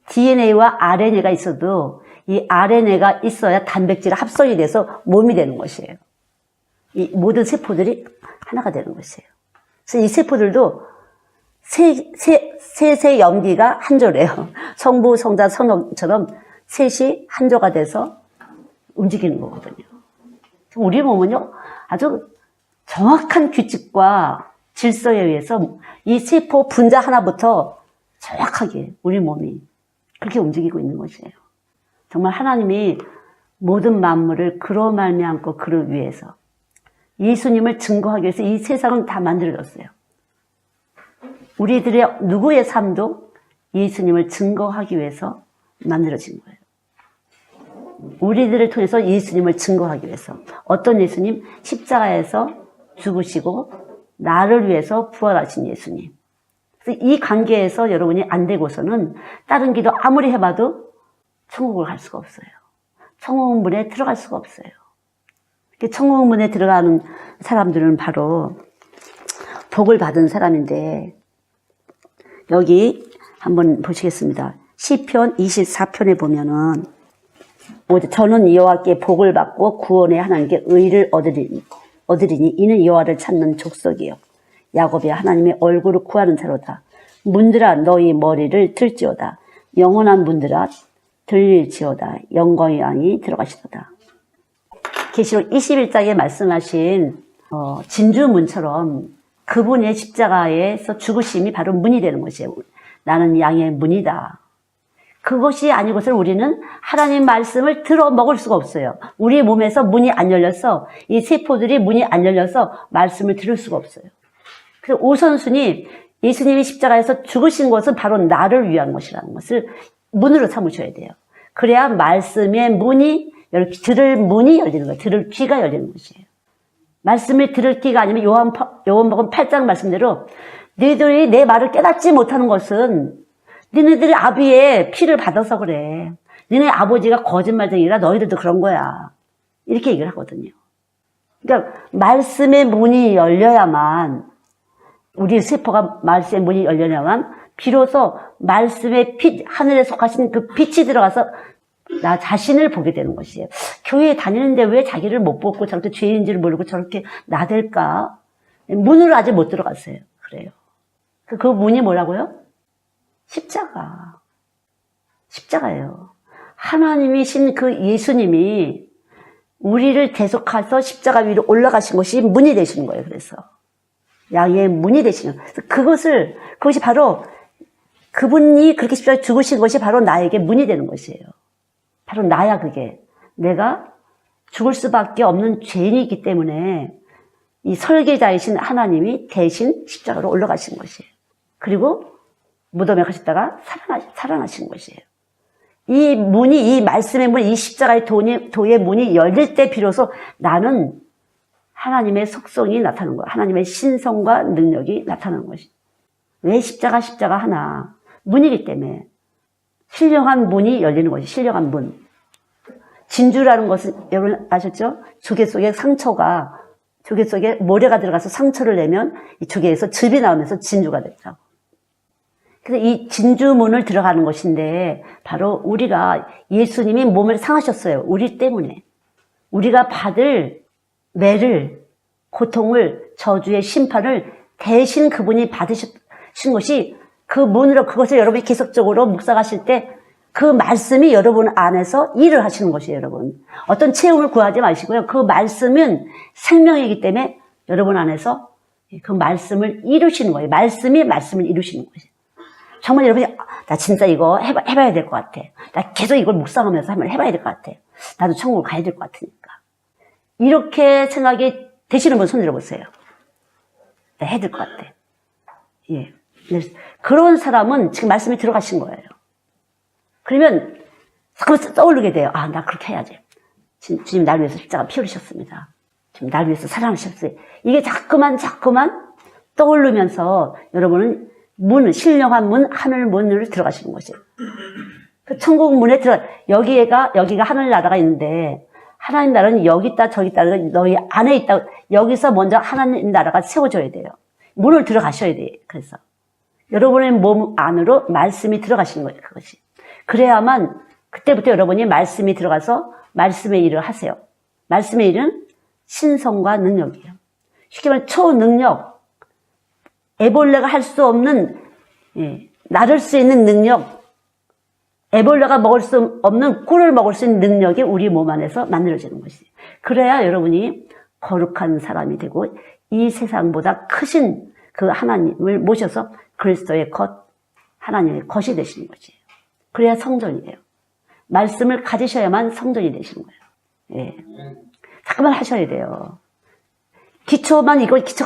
DNA와 RNA가 있어도 이 RNA가 있어야 단백질 합성이 돼서 몸이 되는 것이에요. 이 모든 세포들이 하나가 되는 것이에요. 그래서 이 세포들도 세 염기가 한 조래요. 성부, 성자, 성령처럼 셋이 한 조가 돼서 움직이는 거거든요. 우리 몸은요, 아주 정확한 규칙과 질서에 의해서 이 세포 분자 하나부터 정확하게 우리 몸이 그렇게 움직이고 있는 것이에요. 정말 하나님이 모든 만물을 그로 말미암고 그를 위해서 예수님을 증거하기 위해서 이 세상은 다 만들어졌어요. 우리들의 누구의 삶도 예수님을 증거하기 위해서 만들어진 거예요. 우리들을 통해서 예수님을 증거하기 위해서. 어떤 예수님? 십자가에서 죽으시고 나를 위해서 부활하신 예수님. 그래서 이 관계에서 여러분이 안 되고서는 다른 기도 아무리 해봐도 천국을 갈 수가 없어요. 천국문에 들어갈 수가 없어요. 천국문에 들어가는 사람들은 바로 복을 받은 사람인데, 여기 한번 보시겠습니다. 시편 24편에 보면은 저는 여호와께 복을 받고 구원의 하나님께 의를 얻으리니 이는 여호와를 찾는 족속이요 야곱의 하나님의 얼굴을 구하는 자로다. 문들아 너희 머리를 들지어다. 영원한 문들아 들릴지어다. 영광의 왕이 들어가시도다. 계시록 21장에 말씀하신 진주문처럼 그분의 십자가에서 죽으심이 바로 문이 되는 것이에요. 나는 양의 문이다. 그것이 아니고서는 우리는 하나님 말씀을 들어 먹을 수가 없어요. 우리 몸에서 문이 안 열려서 이 세포들이 문이 안 열려서 말씀을 들을 수가 없어요. 그래서 우선순위 예수님이 십자가에서 죽으신 것은 바로 나를 위한 것이라는 것을 문으로 삼으셔야 돼요. 그래야 말씀의 문이 이렇게 들을 문이 열리는 거예요. 들을 귀가 열리는 것이에요. 말씀을 들을 귀가 아니면 요한복음 8장 말씀대로 너희들이 내 말을 깨닫지 못하는 것은 너희들이 아비의 피를 받아서 그래. 너네 아버지가 거짓말쟁이라 너희들도 그런 거야. 이렇게 얘기를 하거든요. 그러니까 말씀의 문이 열려야만 우리 세포가 말씀의 문이 열려야만 비로소 말씀의 빛, 하늘에 속하신 그 빛이 들어가서 나 자신을 보게 되는 것이에요. 교회에 다니는데 왜 자기를 못 보고 저렇게 죄인지를 모르고 저렇게 나댈까? 문을 아직 못 들어갔어요. 그래요. 그 문이 뭐라고요? 십자가. 십자가예요. 하나님이신 그 예수님이 우리를 대속해서 십자가 위로 올라가신 것이 문이 되시는 거예요. 그래서 양의 문이 되시는 그것이 바로 그분이 그렇게 십자가에 죽으신 것이 바로 나에게 문이 되는 것이에요. 바로 나야 그게. 내가 죽을 수밖에 없는 죄인이기 때문에 이 설계자이신 하나님이 대신 십자가로 올라가신 것이에요. 그리고 무덤에 가셨다가 살아나신 것이에요. 이 문이, 이 말씀의 문, 이 십자가의 도의 문이 열릴 때 비로소 나는 하나님의 속성이 나타나는 거야. 하나님의 신성과 능력이 나타나는 것이. 왜 십자가 하나? 문이기 때문에. 신령한 문이 열리는 것이 신령한 문. 진주라는 것은 여러분 아셨죠? 조개 속에 조개 속에 모래가 들어가서 상처를 내면 이 조개에서 즙이 나오면서 진주가 된다고. 그래서 이 진주문을 들어가는 것인데 바로 우리가 예수님이 몸을 상하셨어요. 우리 때문에. 우리가 받을 매를, 고통을, 저주의 심판을 대신 그분이 받으신 것이 그 문으로 그것을 여러분이 계속적으로 묵상하실 때 그 말씀이 여러분 안에서 일을 하시는 것이에요, 여러분. 어떤 체험을 구하지 마시고요. 그 말씀은 생명이기 때문에 여러분 안에서 그 말씀을 이루시는 거예요. 말씀이 말씀을 이루시는 거예요. 정말 여러분이 나 진짜 이거 해봐야 될 것 같아. 나 계속 이걸 묵상하면서 한번 해봐야 될 것 같아. 나도 천국을 가야 될 것 같으니까. 이렇게 생각이 되시는 분 손 들어보세요. 나 해야 될 것 같아. 예. 그런 사람은 지금 말씀이 들어가신 거예요. 그러면 자꾸 떠오르게 돼요. 아, 나 그렇게 해야지. 주님 나를 위해서 십자가 피 흘리셨습니다. 주님 나를 위해서 사랑하셨어요. 이게 자꾸만 떠오르면서 여러분은 신령한 문, 하늘 문을 들어가시는 것이에요. 그 천국 문에 여기가 하늘나라가 있는데, 하나님 나라는 여기 있다, 저기 있다, 너희 안에 있다. 여기서 먼저 하나님 나라가 세워져야 돼요. 문을 들어가셔야 돼요. 그래서. 여러분의 몸 안으로 말씀이 들어가시는 거예요, 그것이. 그래야만, 그때부터 여러분이 말씀이 들어가서 말씀의 일을 하세요. 말씀의 일은 신성과 능력이에요. 쉽게 말하면 초능력. 애벌레가 할 수 없는, 나를 수 있는 능력, 애벌레가 먹을 수 없는 꿀을 먹을 수 있는 능력이 우리 몸 안에서 만들어지는 것이에요. 그래야 여러분이 거룩한 사람이 되고 이 세상보다 크신 그 하나님을 모셔서 그리스도의 것, 하나님의 것이 되시는 것이에요. 그래야 성전이에요. 말씀을 가지셔야만 성전이 되시는 거예요. 예. 잠깐만 하셔야 돼요. 기초가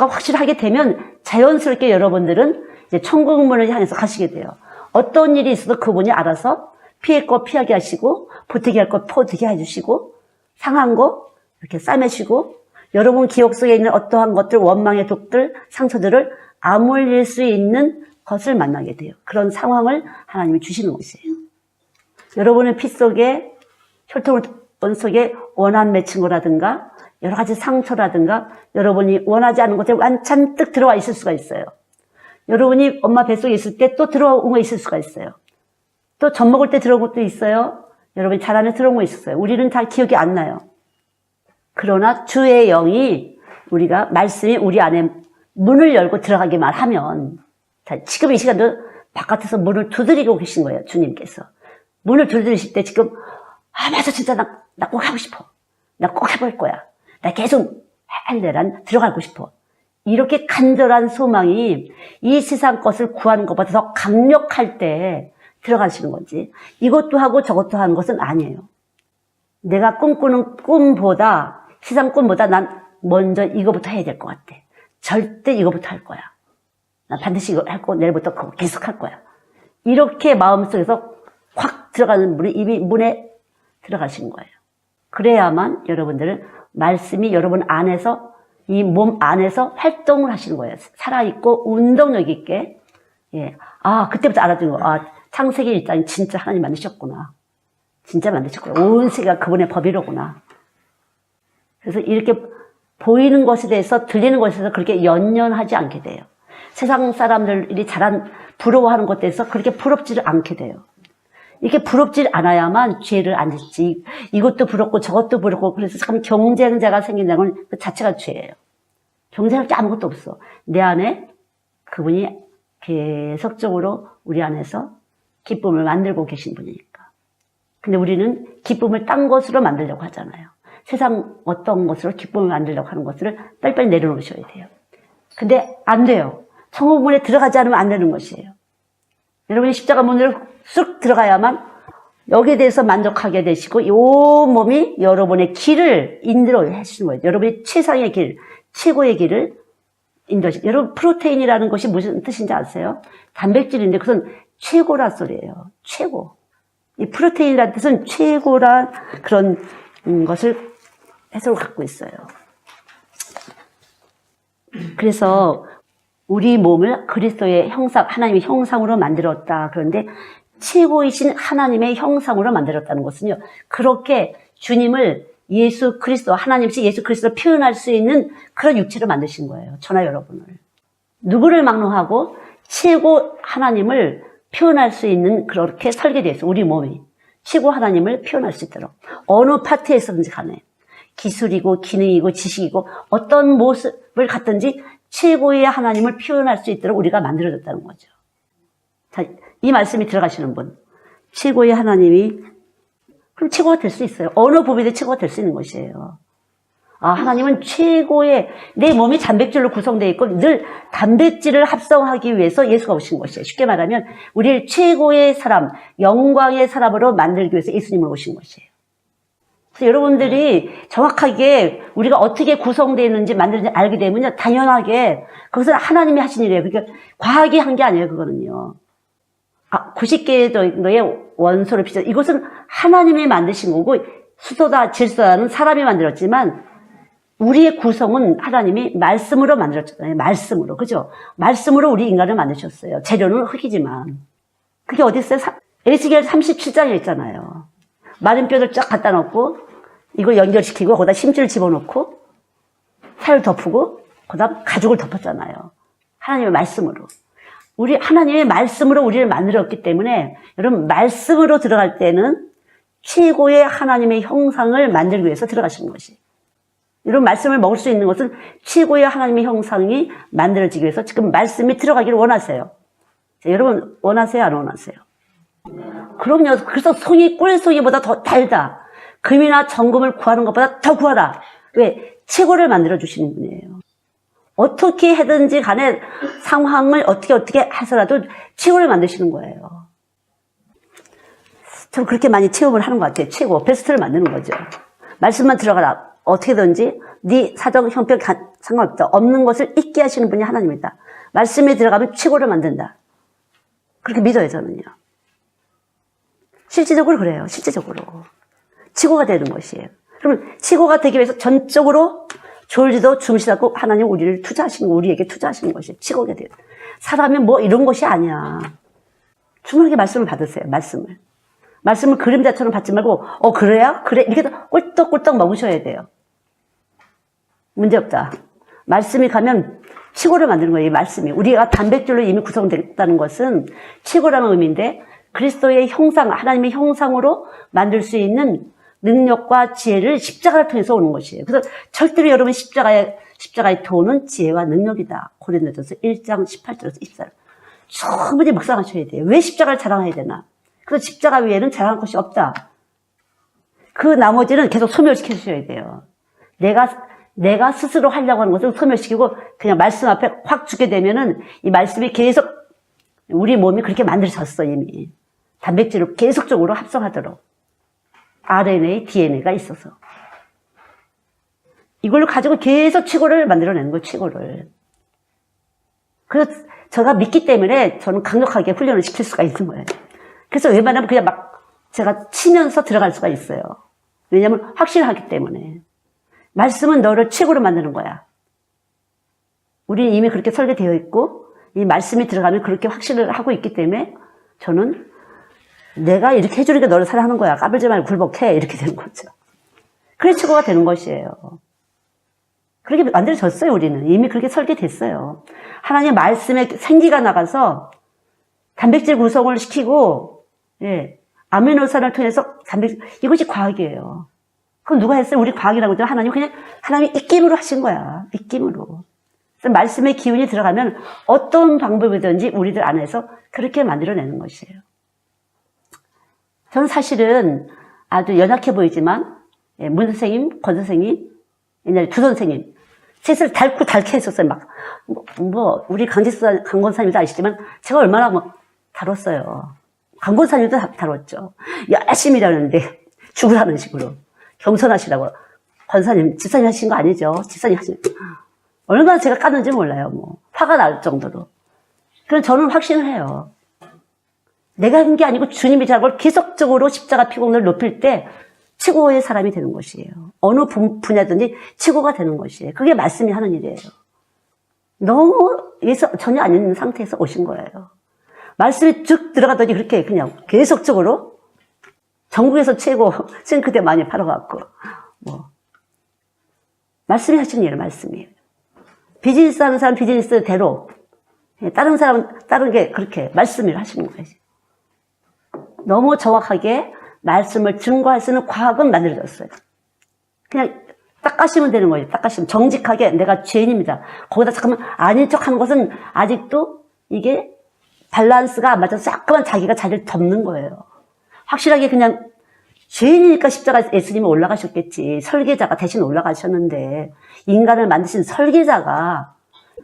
확실하게 되면 자연스럽게 여러분들은 이제 천국문을 향해서 가시게 돼요. 어떤 일이 있어도 그분이 알아서 피할 거 피하게 하시고, 보태게 할 거 보태게 해주시고, 상한 거 이렇게 싸매시고, 여러분 기억 속에 있는 어떠한 것들, 원망의 독들, 상처들을 아물릴 수 있는 것을 만나게 돼요. 그런 상황을 하나님이 주시는 것이에요. 여러분의 피 속에, 혈통원 속에 원한 맺힌 거라든가, 여러 가지 상처라든가 여러분이 원하지 않은 것들이 잔뜩 들어와 있을 수가 있어요. 여러분이 엄마 뱃속에 있을 때 또 들어온 거 있을 수가 있어요. 또 젖 먹을 때 들어온 것도 있어요. 여러분이 잘 안에 들어온 거 있었어요. 우리는 잘 기억이 안 나요. 그러나 주의 영이 우리가 말씀이 우리 안에 문을 열고 들어가기만 하면, 지금 이 시간도 바깥에서 문을 두드리고 계신 거예요. 주님께서. 문을 두드리실 때 지금 맞아, 진짜 나 꼭 하고 싶어. 나 꼭 해볼 거야. 나 계속 할래. 난 들어가고 싶어. 이렇게 간절한 소망이 이 세상 것을 구하는 것보다 더 강력할 때 들어가시는 건지, 이것도 하고 저것도 하는 것은 아니에요. 내가 꿈꾸는 꿈보다, 세상 꿈보다 난 먼저 이거부터 해야 될 것 같아. 절대 이거부터 할 거야. 난 반드시 이거 할 거고 내일부터 그거 계속 할 거야. 이렇게 마음속에서 확 들어가는 분이 이미 문에 들어가신 거예요. 그래야만 여러분들은 말씀이 여러분 안에서, 이 몸 안에서 활동을 하시는 거예요. 살아있고 운동력 있게. 예. 그때부터 알아듣는 거. 창세기 1장이 진짜 하나님 만드셨구나. 진짜 만드셨구나. 온 세계가 그분의 법이로구나. 그래서 이렇게 보이는 것에 대해서, 들리는 것에 대해서 그렇게 연연하지 않게 돼요. 세상 사람들이 부러워하는 것에 대해서 그렇게 부럽지를 않게 돼요. 이렇게 부럽지 않아야만 죄를 안 짓지. 이것도 부럽고 저것도 부럽고, 그래서 참 경쟁자가 생긴다는 건 그 자체가 죄예요. 경쟁할 게 아무것도 없어. 내 안에 그분이 계속적으로 우리 안에서 기쁨을 만들고 계신 분이니까. 근데 우리는 기쁨을 딴 것으로 만들려고 하잖아요. 세상 어떤 것으로 기쁨을 만들려고 하는 것을 빨리빨리 내려놓으셔야 돼요. 근데 안 돼요. 천국문에 들어가지 않으면 안 되는 것이에요. 여러분이 십자가 문으로 쑥 들어가야만 여기에 대해서 만족하게 되시고, 이 몸이 여러분의 길을 인도해 주시는 거예요. 여러분이 최상의 길, 최고의 길을 인도하시고. 여러분, 프로테인이라는 것이 무슨 뜻인지 아세요? 단백질인데 그것은 최고란 소리예요. 최고. 이 프로테인이라는 뜻은 최고란 그런 것을 해석을 갖고 있어요. 그래서 우리 몸을 그리스도의 형상, 하나님의 형상으로 만들었다. 그런데 최고이신 하나님의 형상으로 만들었다는 것은요, 그렇게 주님을 예수 그리스도, 하나님이신 예수 그리스도를 표현할 수 있는 그런 육체로 만드신 거예요. 저나 여러분을. 누구를 막론하고 최고 하나님을 표현할 수 있는, 그렇게 설계되어 있어요. 우리 몸이. 최고 하나님을 표현할 수 있도록. 어느 파트에서든지 간에. 기술이고 기능이고 지식이고 어떤 모습을 갖든지 최고의 하나님을 표현할 수 있도록 우리가 만들어졌다는 거죠. 자, 이 말씀이 들어가시는 분. 최고의 하나님이, 그럼 최고가 될 수 있어요. 어느 부분에 최고가 될 수 있는 것이에요. 하나님은 최고의, 내 몸이 단백질로 구성되어 있고 늘 단백질을 합성하기 위해서 예수가 오신 것이에요. 쉽게 말하면 우리를 최고의 사람, 영광의 사람으로 만들기 위해서 예수님을 오신 것이에요. 그래서 여러분들이 정확하게 우리가 어떻게 구성되어 있는지 만들어진지 알게 되면요, 당연하게 그것은 하나님이 하신 일이에요. 그러니까 과학이 한 게 아니에요. 그거는요. 90개 정도의 원소를 빚어, 이것은 하나님이 만드신 거고, 수소다 질소다는 사람이 만들었지만 우리의 구성은 하나님이 말씀으로 만들었잖아요. 말씀으로. 그죠? 말씀으로 우리 인간을 만드셨어요. 재료는 흙이지만. 그게 어디 있어요? 에스겔 37장에 있잖아요. 마른 뼈를 쫙 갖다 놓고 이걸 연결시키고 거기다 심줄을 집어넣고 살을 덮고 거기다 가죽을 덮었잖아요. 하나님의 말씀으로. 우리 하나님의 말씀으로 우리를 만들었기 때문에, 여러분, 말씀으로 들어갈 때는 최고의 하나님의 형상을 만들기 위해서 들어가시는 것이. 이런 말씀을 먹을 수 있는 것은 최고의 하나님의 형상이 만들어지기 위해서 지금 말씀이 들어가기를 원하세요. 자, 여러분, 원하세요? 안 원하세요? 그럼요. 그래서 송이 꿀송이보다 더 달다. 금이나 정금을 구하는 것보다 더 구하라. 왜? 최고를 만들어주시는 분이에요. 어떻게 해든지 간에 상황을 어떻게 해서라도 최고를 만드시는 거예요. 좀 그렇게 많이 체험을 하는 것 같아요. 최고, 베스트를 만드는 거죠. 말씀만 들어가라. 어떻게든지 네 사정, 형편 상관없다. 없는 것을 있게 하시는 분이 하나님이다. 말씀에 들어가면 최고를 만든다. 그렇게 믿어요, 저는요. 실질적으로 그래요. 실질적으로. 최고가 되는 것이에요. 그러면 최고가 되기 위해서 전적으로 졸지도 주무시지 않고 하나님 우리를 투자하시는 거, 우리에게 투자하시는 것이 최고가 돼요. 사람이 뭐 이런 것이 아니야. 충분하게 말씀을 받으세요. 말씀을 그림자처럼 받지 말고, 그래야? 그래? 이렇게 꿀떡꿀떡 먹으셔야 돼요. 문제없다. 말씀이 가면 치고를 만드는 거예요, 이 말씀이. 우리가 단백질로 이미 구성됐다는 것은 치고라는 의미인데, 그리스도의 형상, 하나님의 형상으로 만들 수 있는 능력과 지혜를 십자가를 통해서 오는 것이에요. 그래서 절대로 여러분 십자가의 도는 지혜와 능력이다. 고린도전서 1장 18절에서 24절. 충분히 묵상하셔야 돼요. 왜 십자가를 자랑해야 되나? 그래서 십자가 외에는 자랑할 것이 없다. 그 나머지는 계속 소멸시켜 주셔야 돼요. 내가 스스로 하려고 하는 것을 소멸시키고 그냥 말씀 앞에 확 주게 되면은 이 말씀이 계속 우리 몸이 그렇게 만들어졌어, 이미. 단백질을 계속적으로 합성하도록. RNA, DNA가 있어서. 이걸로 가지고 계속 치고를 만들어내는 거예요, 치고를. 그래서 제가 믿기 때문에 저는 강력하게 훈련을 시킬 수가 있는 거예요. 그래서 웬만하면 그냥 막 제가 치면서 들어갈 수가 있어요. 왜냐하면 확실하기 때문에. 말씀은 너를 치고로 만드는 거야. 우리는 이미 그렇게 설계되어 있고 이 말씀이 들어가면 그렇게 확신을 하고 있기 때문에 저는 내가 이렇게 해주니까 너를 사랑하는 거야. 까불지 말고 굴복해. 이렇게 되는 거죠. 그래 치고가 되는 것이에요. 그렇게 만들어졌어요, 우리는. 이미 그렇게 설계됐어요. 하나님의 말씀에 생기가 나가서 단백질 구성을 시키고, 예, 아미노산을 통해서 이것이 과학이에요. 그럼 누가 했어요? 우리 과학이라고 하죠. 하나님이 입김으로 하신 거야. 입김으로. 그래서 말씀의 기운이 들어가면 어떤 방법이든지 우리들 안에서 그렇게 만들어내는 것이에요. 저는 사실은 아주 연약해 보이지만, 예, 문 선생님, 권 선생님, 옛날에 두 선생님, 셋을 닳게 했었어요. 막, 우리 강권사님도 아시지만, 제가 얼마나 다뤘어요. 강권사님도 다뤘죠. 열심히 일하는데, 죽으라는 식으로. 겸손하시라고. 권사님, 집사님 하신 거 아니죠? 집사님 하신 얼마나 제가 깠는지 몰라요, 화가 날 정도로. 그럼 저는 확신을 해요. 내가 한 게 아니고 주님이 잘한 걸 계속적으로 십자가 피공을 높일 때 최고의 사람이 되는 것이에요. 어느 분야든지 최고가 되는 것이에요. 그게 말씀이 하는 일이에요. 너무 전혀 안 있는 상태에서 오신 거예요. 말씀이 쭉 들어가더니 그렇게 그냥 계속적으로 전국에서 최고 싱크대 많이 팔아갖고 말씀이 하시는 일은 말씀이에요. 비즈니스 하는 사람 비즈니스대로 다른 사람 다른 게 그렇게 말씀을 하시는 거예요. 너무 정확하게 말씀을 증거할 수 있는 과학은 만들어졌어요. 그냥 딱 가시면 되는 거예요. 딱 가시면 정직하게 내가 죄인입니다. 거기다 잠깐만 아닌 척하는 것은 아직도 이게 밸런스가 안 맞아서 자꾸만 자기가 자리를 덮는 거예요. 확실하게 그냥 죄인이니까 십자가에 예수님이 올라가셨겠지. 설계자가 대신 올라가셨는데 인간을 만드신 설계자가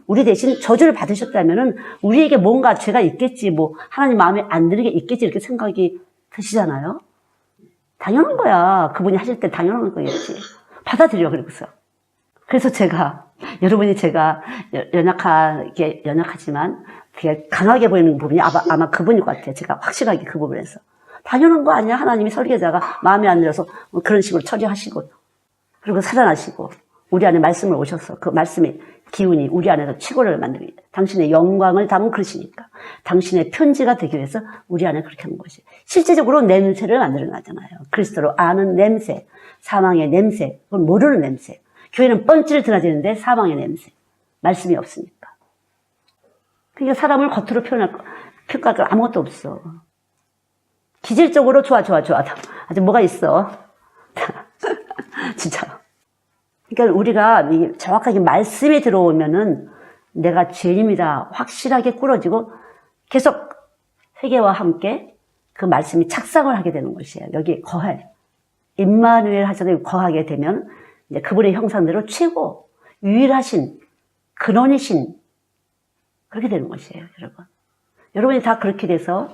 우리 대신 저주를 받으셨다면은 우리에게 뭔가 죄가 있겠지, 하나님 마음에 안 드는 게 있겠지, 이렇게 생각이 드시잖아요? 당연한 거야. 그분이 하실 때 당연한 거겠지. 받아들여, 그러고서. 그래서 여러분이 제가 연약하지만 되게 강하게 보이는 부분이 아마 그분일 것 같아요. 제가 확실하게 그 부분에서. 당연한 거 아니야? 하나님이 설계자가 마음에 안 들어서 그런 식으로 처리하시고, 그리고 살아나시고, 우리 안에 말씀을 오셔서 그 말씀의 기운이 우리 안에서 최고를 만들기, 당신의 영광을 담은 그릇이니까 당신의 편지가 되기 위해서 우리 안에 그렇게 하는 것이 실제적으로 냄새를 만들어내잖아요. 그리스도로 아는 냄새, 사망의 냄새, 그걸 모르는 냄새. 교회는 뻔찌를 드나지는데 사망의 냄새, 말씀이 없으니까. 그러니까 사람을 겉으로 평가할 거 아무것도 없어. 기질적으로 좋아. 아주 뭐가 있어. 진짜. 그러니까 우리가 정확하게 말씀이 들어오면은 내가 죄인입니다. 확실하게 꾸러지고 계속 회개와 함께 그 말씀이 착상을 하게 되는 것이에요. 여기 거해. 임마누엘 하셔도 거하게 되면 이제 그분의 형상대로 최고, 유일하신, 근원이신, 그렇게 되는 것이에요, 여러분. 여러분이 다 그렇게 돼서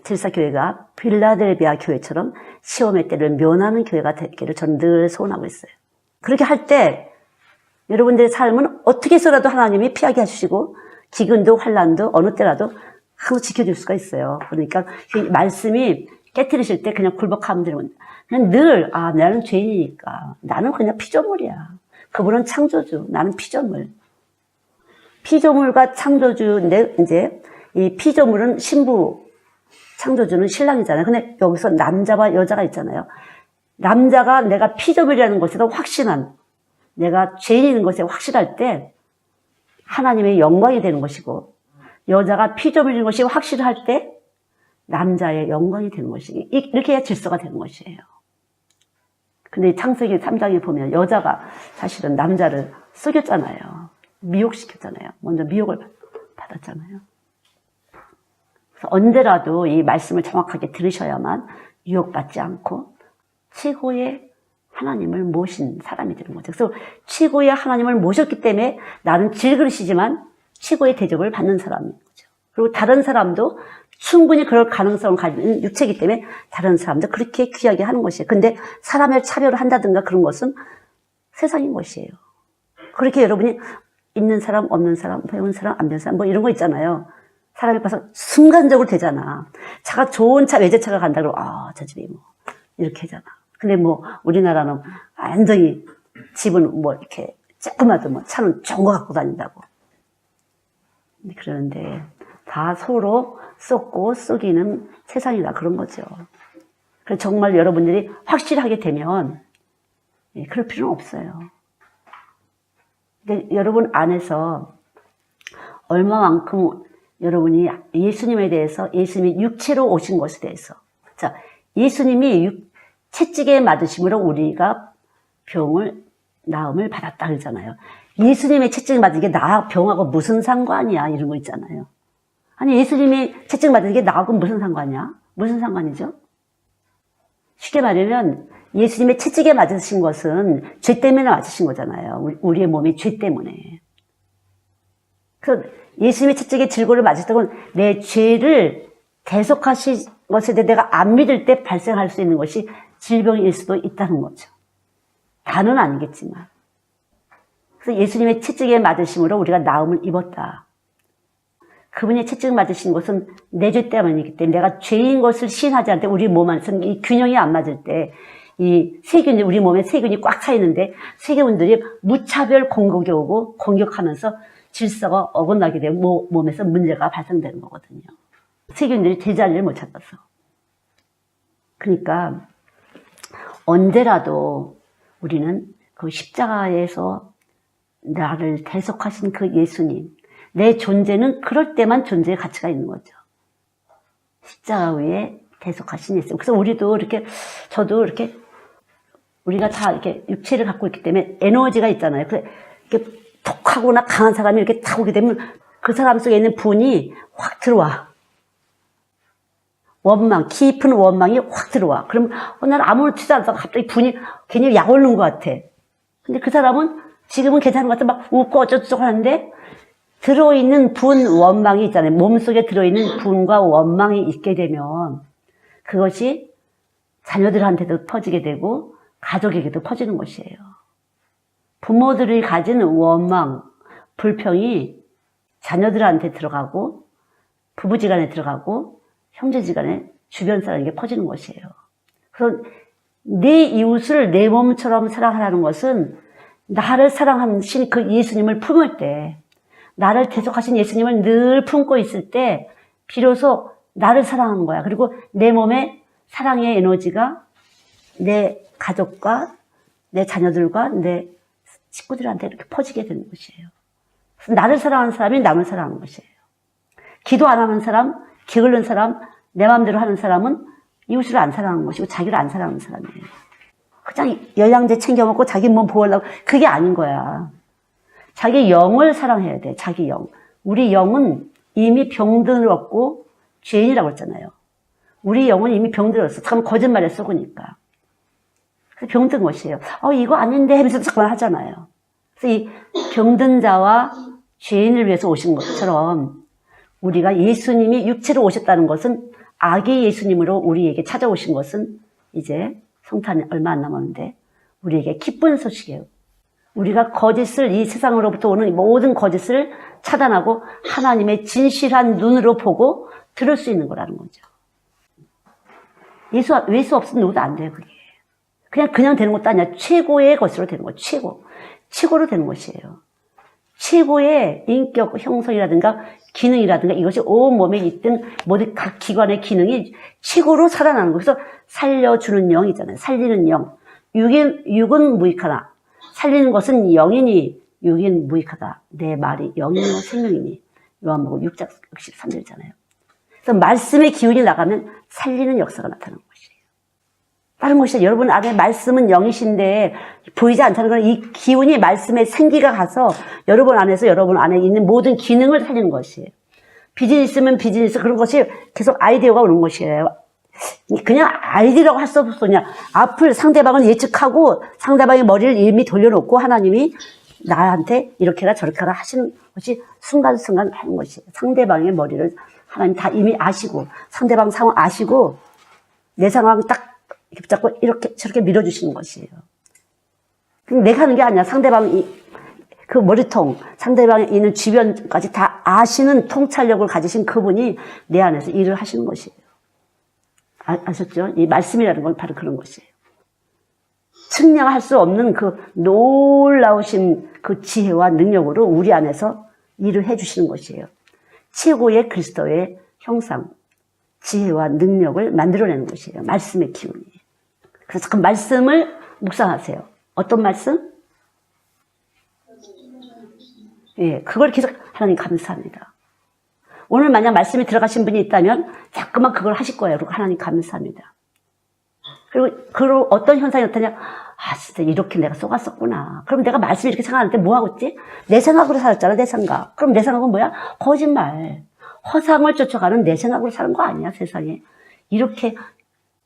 질사교회가 필라델비아 교회처럼 시험의 때를 면하는 교회가 되기를 저는 늘 소원하고 있어요. 그렇게 할 때 여러분들의 삶은 어떻게 해서라도 하나님이 피하게 해주시고 기근도 환난도 어느 때라도 항상 지켜줄 수가 있어요. 그러니까 말씀이 깨트리실 때 그냥 굴복하면 되는 겁니다. 그냥 늘 나는 죄인이니까 나는 그냥 피조물이야. 그분은 창조주, 나는 피조물. 피조물과 창조주인데 이제 이 피조물은 신부, 창조주는 신랑이잖아요. 근데 여기서 남자와 여자가 있잖아요. 남자가 내가 피조물이라는 것에도 확신한, 내가 죄인인 것에 확실할 때 하나님의 영광이 되는 것이고, 여자가 피조물인 를 것이 확실할 때 남자의 영광이 되는 것이고, 이렇게 해야 질서가 되는 것이에요. 근데 창세기 3장에 보면 여자가 사실은 남자를 속였잖아요. 미혹시켰잖아요. 먼저 미혹을 받았잖아요. 그래서 언제라도 이 말씀을 정확하게 들으셔야만 유혹받지 않고 최고의 하나님을 모신 사람이 되는 거죠. 그래서 최고의 하나님을 모셨기 때문에 나는 질그릇이지만 최고의 대접을 받는 사람인 거죠. 그리고 다른 사람도 충분히 그럴 가능성을 가진 육체이기 때문에 다른 사람도 그렇게 귀하게 하는 것이에요. 근데 사람을 차별을 한다든가 그런 것은 세상인 것이에요. 그렇게 여러분이 있는 사람, 없는 사람, 배운 사람, 안 배운 사람, 뭐 이런 거 있잖아요. 사람이 봐서 순간적으로 되잖아. 차가 좋은 차, 외제차가 간다 그러고, 저 집이 뭐, 이렇게 하잖아. 근데 뭐, 우리나라는 완전히 집은 뭐, 이렇게, 조그마도 뭐, 차는 좋은 거 갖고 다닌다고. 그러는데, 다 서로 쏟고 쏘기는 세상이다. 그런 거죠. 그래서 정말 여러분들이 확실하게 되면, 그럴 필요는 없어요. 근데 여러분 안에서 얼마만큼 여러분이 예수님에 대해서, 예수님이 육체로 오신 것에 대해서, 자, 예수님이 채찍에 맞으심으로 우리가 나음을 받았다 그러잖아요. 예수님의 채찍 맞은 게 나 병하고 무슨 상관이야, 이런 거 있잖아요. 아니, 예수님이 채찍 맞은 게 나하고 무슨 상관이야? 무슨 상관이죠? 쉽게 말하면 예수님의 채찍에 맞으신 것은 죄 때문에 맞으신 거잖아요. 우리의 몸이 죄 때문에. 그래서 예수님의 채찍에 질고를 맞았다고 내 죄를 대속하신 것에 대해 내가 안 믿을 때 발생할 수 있는 것이 질병일 수도 있다는 거죠. 다는 아니겠지만. 그래서 예수님의 채찍에 맞으심으로 우리가 나음을 입었다. 그분의 채찍 맞으신 것은 내 죄 때문이기 때문에 내가 죄인 것을 시인하지 않을 때 우리 몸 안에서는 이 균형이 안 맞을 때 이 세균이, 우리 몸에 세균이 꽉 차 있는데 세균들이 무차별 공격이 오고 공격하면서 질서가 어긋나게 되면 몸에서 문제가 발생되는 거거든요. 세균들이 제자리를 못 찾아서. 그러니까 언제라도 우리는 그 십자가에서 나를 대속하신 그 예수님, 내 존재는 그럴 때만 존재의 가치가 있는 거죠. 십자가 위에 대속하신 예수님. 그래서 우리도 이렇게, 저도 이렇게, 우리가 다 이렇게 육체를 갖고 있기 때문에 에너지가 있잖아요. 이렇게 독하거나 강한 사람이 이렇게 탁 오게 되면 그 사람 속에 있는 분이 확 들어와. 원망, 깊은 원망이 확 들어와. 그러면 난 아무렇지도 않다가 갑자기 분이 괜히 약 오르는 것 같아. 근데 그 사람은 지금은 괜찮은 것 같아. 막 웃고 어쩌고저쩌고 하는데 들어있는 분, 원망이 있잖아요. 몸속에 들어있는 분과 원망이 있게 되면 그것이 자녀들한테도 퍼지게 되고 가족에게도 퍼지는 것이에요. 부모들이 가진 원망, 불평이 자녀들한테 들어가고 부부지간에 들어가고 형제지간에 주변 사람에게 퍼지는 것이에요. 그래서 내 이웃을 내 몸처럼 사랑하라는 것은 나를 사랑하신 그 예수님을 품을 때, 나를 대속하신 예수님을 늘 품고 있을 때 비로소 나를 사랑하는 거야. 그리고 내 몸에 사랑의 에너지가 내 가족과 내 자녀들과 내 식구들한테 이렇게 퍼지게 되는 것이에요. 나를 사랑하는 사람이 남을 사랑하는 것이에요. 기도 안 하는 사람, 게으른 사람, 내 마음대로 하는 사람은 이웃을 안 사랑하는 것이고 자기를 안 사랑하는 사람이에요. 그냥 영양제 챙겨 먹고 자기 몸 보호하려고, 그게 아닌 거야. 자기 영을 사랑해야 돼. 자기 영. 우리 영은 이미 병들었고 죄인이라고 했잖아요. 우리 영은 이미 병들었어. 참 거짓말에 썩으니까. 그래서 병든 것이에요. 이거 아닌데 하면서 잠깐 하잖아요. 그래서 이 병든 자와 죄인을 위해서 오신 것처럼 우리가 예수님이 육체로 오셨다는 것은, 아기 예수님으로 우리에게 찾아오신 것은 이제 성탄이 얼마 안 남았는데 우리에게 기쁜 소식이에요. 우리가 거짓을, 이 세상으로부터 오는 모든 거짓을 차단하고 하나님의 진실한 눈으로 보고 들을 수 있는 거라는 거죠. 예수 없으면 누구도 안 돼요, 그게. 그냥 되는 것도 아니야. 최고의 것으로 되는 거예요. 최고로 되는 것이에요. 최고의 인격 형성이라든가 기능이라든가 이것이 온몸에 있든 모든 각 기관의 기능이 최고로 살아나는 거예요. 그래서 살려주는 영이잖아요. 살리는 영. 육은 무익하나 살리는 것은 영이니 육인 무익하다. 내 말이 영이요 생명이니. 요한복음 6장 63절이잖아요. 그래서 말씀의 기운이 나가면 살리는 역사가 나타나는 것이에요. 다른 것이 여러분 안에 말씀은 영이신데 보이지 않다는 건 이 기운이 말씀의 생기가 가서 여러분 안에서 여러분 안에 있는 모든 기능을 살리는 것이에요. 비즈니스면 비즈니스 그런 것이 계속 아이디어가 오는 것이에요. 그냥 아이디어라고 할 수 없어. 그냥 앞을 상대방을 예측하고 상대방의 머리를 이미 돌려놓고 하나님이 나한테 이렇게 해라 저렇게 해라 하시는 것이 순간순간 하는 것이에요. 상대방의 머리를 하나님 다 이미 아시고 상대방 상황 아시고 내 상황 딱 붙잡고 이렇게 저렇게 밀어주시는 것이에요. 내가 하는 게 아니야. 상대방이 그 머리통, 상대방에 있는 주변까지 다 아시는 통찰력을 가지신 그분이 내 안에서 일을 하시는 것이에요. 아셨죠? 이 말씀이라는 건 바로 그런 것이에요. 측량할 수 없는 그 놀라우신 그 지혜와 능력으로 우리 안에서 일을 해주시는 것이에요. 최고의 그리스도의 형상, 지혜와 능력을 만들어내는 것이에요. 말씀의 기운이. 그래서 그 말씀을 묵상하세요. 어떤 말씀? 예, 그걸 계속 하나님 감사합니다. 오늘 만약 말씀이 들어가신 분이 있다면 자꾸만 그걸 하실 거예요. 그리고 하나님 감사합니다. 그리고 어떤 현상이 나타나냐? 아, 진짜 이렇게 내가 속았었구나. 그럼 내가 말씀이 이렇게 생각하는데 뭐 하고 있지? 내 생각으로 살았잖아, 내 생각. 그럼 내 생각은 뭐야? 거짓말. 허상을 쫓아가는 내 생각으로 사는 거 아니야, 세상에. 이렇게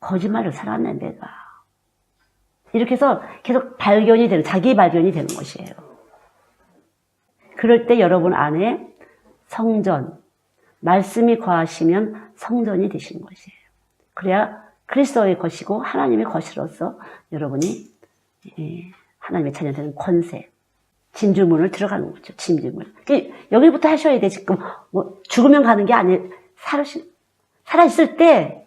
거짓말을 살았네, 내가. 이렇게 해서 계속 발견이 되는, 자기 발견이 되는 것이에요. 그럴 때 여러분 안에 성전, 말씀이 거하시면 성전이 되시는 것이에요. 그래야 그리스도의 것이고 하나님의 것으로서 여러분이 하나님의 자녀 되는 권세, 진주문을 들어가는 거죠. 진주문. 여기부터 하셔야 돼. 지금 뭐 죽으면 가는 게 아니에요. 살아있을 때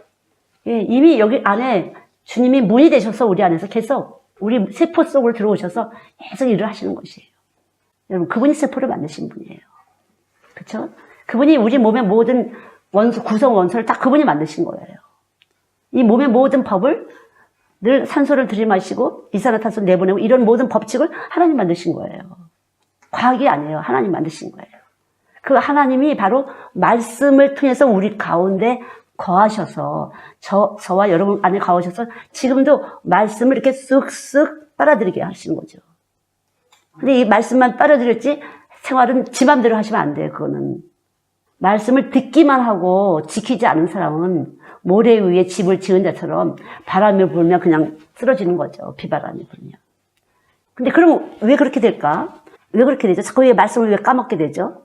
이미 여기 안에 주님이 문이 되셔서 우리 안에서 계속 우리 세포 속으로 들어오셔서 계속 일을 하시는 것이에요. 여러분 그분이 세포를 만드신 분이에요. 그렇죠? 그분이 우리 몸의 모든 원소, 구성 원소를 다 그분이 만드신 거예요. 이 몸의 모든 법을 늘 산소를 들이마시고 이산화탄소 내보내고 이런 모든 법칙을 하나님 만드신 거예요. 과학이 아니에요. 하나님 만드신 거예요. 그 하나님이 바로 말씀을 통해서 우리 가운데 거하셔서 저와 여러분 안에 거하셔서 지금도 말씀을 이렇게 쓱쓱 빨아들이게 하시는 거죠. 근데 이 말씀만 빨아들였지 생활은 지 맘대로 하시면 안 돼요. 그거는. 말씀을 듣기만 하고 지키지 않은 사람은 모래 위에 집을 지은 자처럼 바람이 불면 그냥 쓰러지는 거죠. 비바람이 불면. 근데 그럼 왜 그렇게 될까? 왜 그렇게 되죠? 자꾸 왜 말씀을 왜 까먹게 되죠?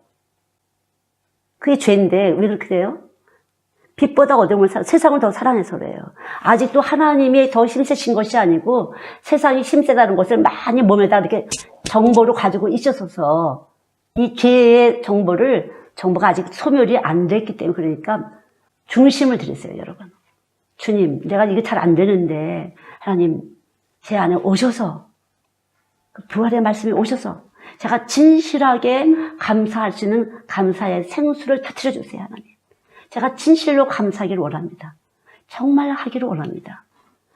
그게 죄인데 왜 그렇게 돼요? 빛보다 어둠을 세상을 더 사랑해서 그래요. 아직도 하나님이 더 힘세신 것이 아니고 세상이 힘세다는 것을 많이 몸에다 이렇게 정보로 가지고 있어서 이 죄의 정보가 아직 소멸이 안 됐기 때문에 그러니까 중심을 들이세요, 여러분. 주님, 내가 이게 잘 안 되는데 하나님 제 안에 오셔서 그 부활의 말씀이 오셔서 제가 진실하게 감사할 수 있는 감사의 생수를 터뜨려 주세요, 하나님. 제가 진실로 감사하기를 원합니다. 정말 하기를 원합니다.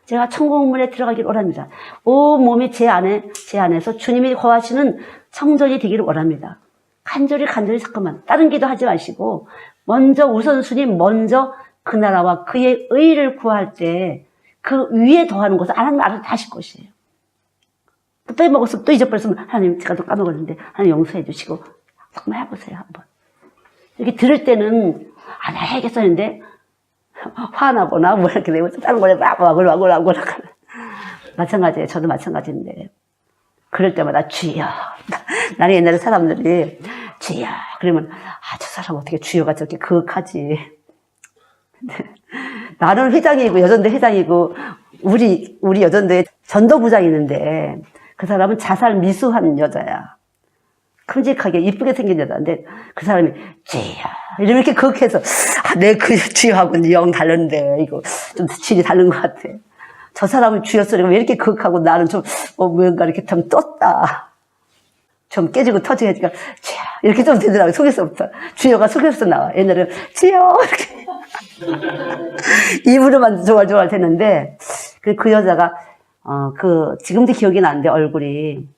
제가 천국문에 들어가기를 원합니다. 온 몸이 제 안에서 주님이 거하시는 성전이 되기를 원합니다. 간절히 잠깐만 다른 기도하지 마시고 먼저 우선순위 먼저 그 나라와 그의 의를 구할 때 그 위에 더하는 것을 하나님 알아서 하실 것이에요. 또 빼먹었으면 또 잊어버렸으면 하나님 제가 또 까먹었는데 하나님 용서해 주시고 정말 해보세요 한번. 이렇게 들을 때는 나 해야겠어 했는데 화나거나 뭐 이렇게 되고 다른 거에 막 마찬가지예요. 저도 마찬가지인데 그럴 때마다 주여. 나는 옛날에 사람들이 주여 그러면 저 사람 어떻게 주여가 저렇게 그윽하지. 나는 회장이고 여전도 회장이고 우리 여전도에 전도부장이 있는데 그 사람은 자살 미수한 여자야. 큼직하게 이쁘게 생긴 여자인데 그 사람이 주여 이러면 이렇게 그윽해서 내 그 주여하고는 영 다른데 이거 좀 질이 다른 것 같아. 저 사람은 주여 소리가 왜 이렇게 그윽하고 나는 좀 뭔가 이렇게 좀 떴다. 좀 깨지고 터지고 하니까 주여 이렇게 좀 되더라고요. 속에서부터. 주여가 속에서 나와. 옛날에는 주여 이렇게 입으로만 조알조알 되는데 그 여자가 지금도 기억이 나는데 얼굴이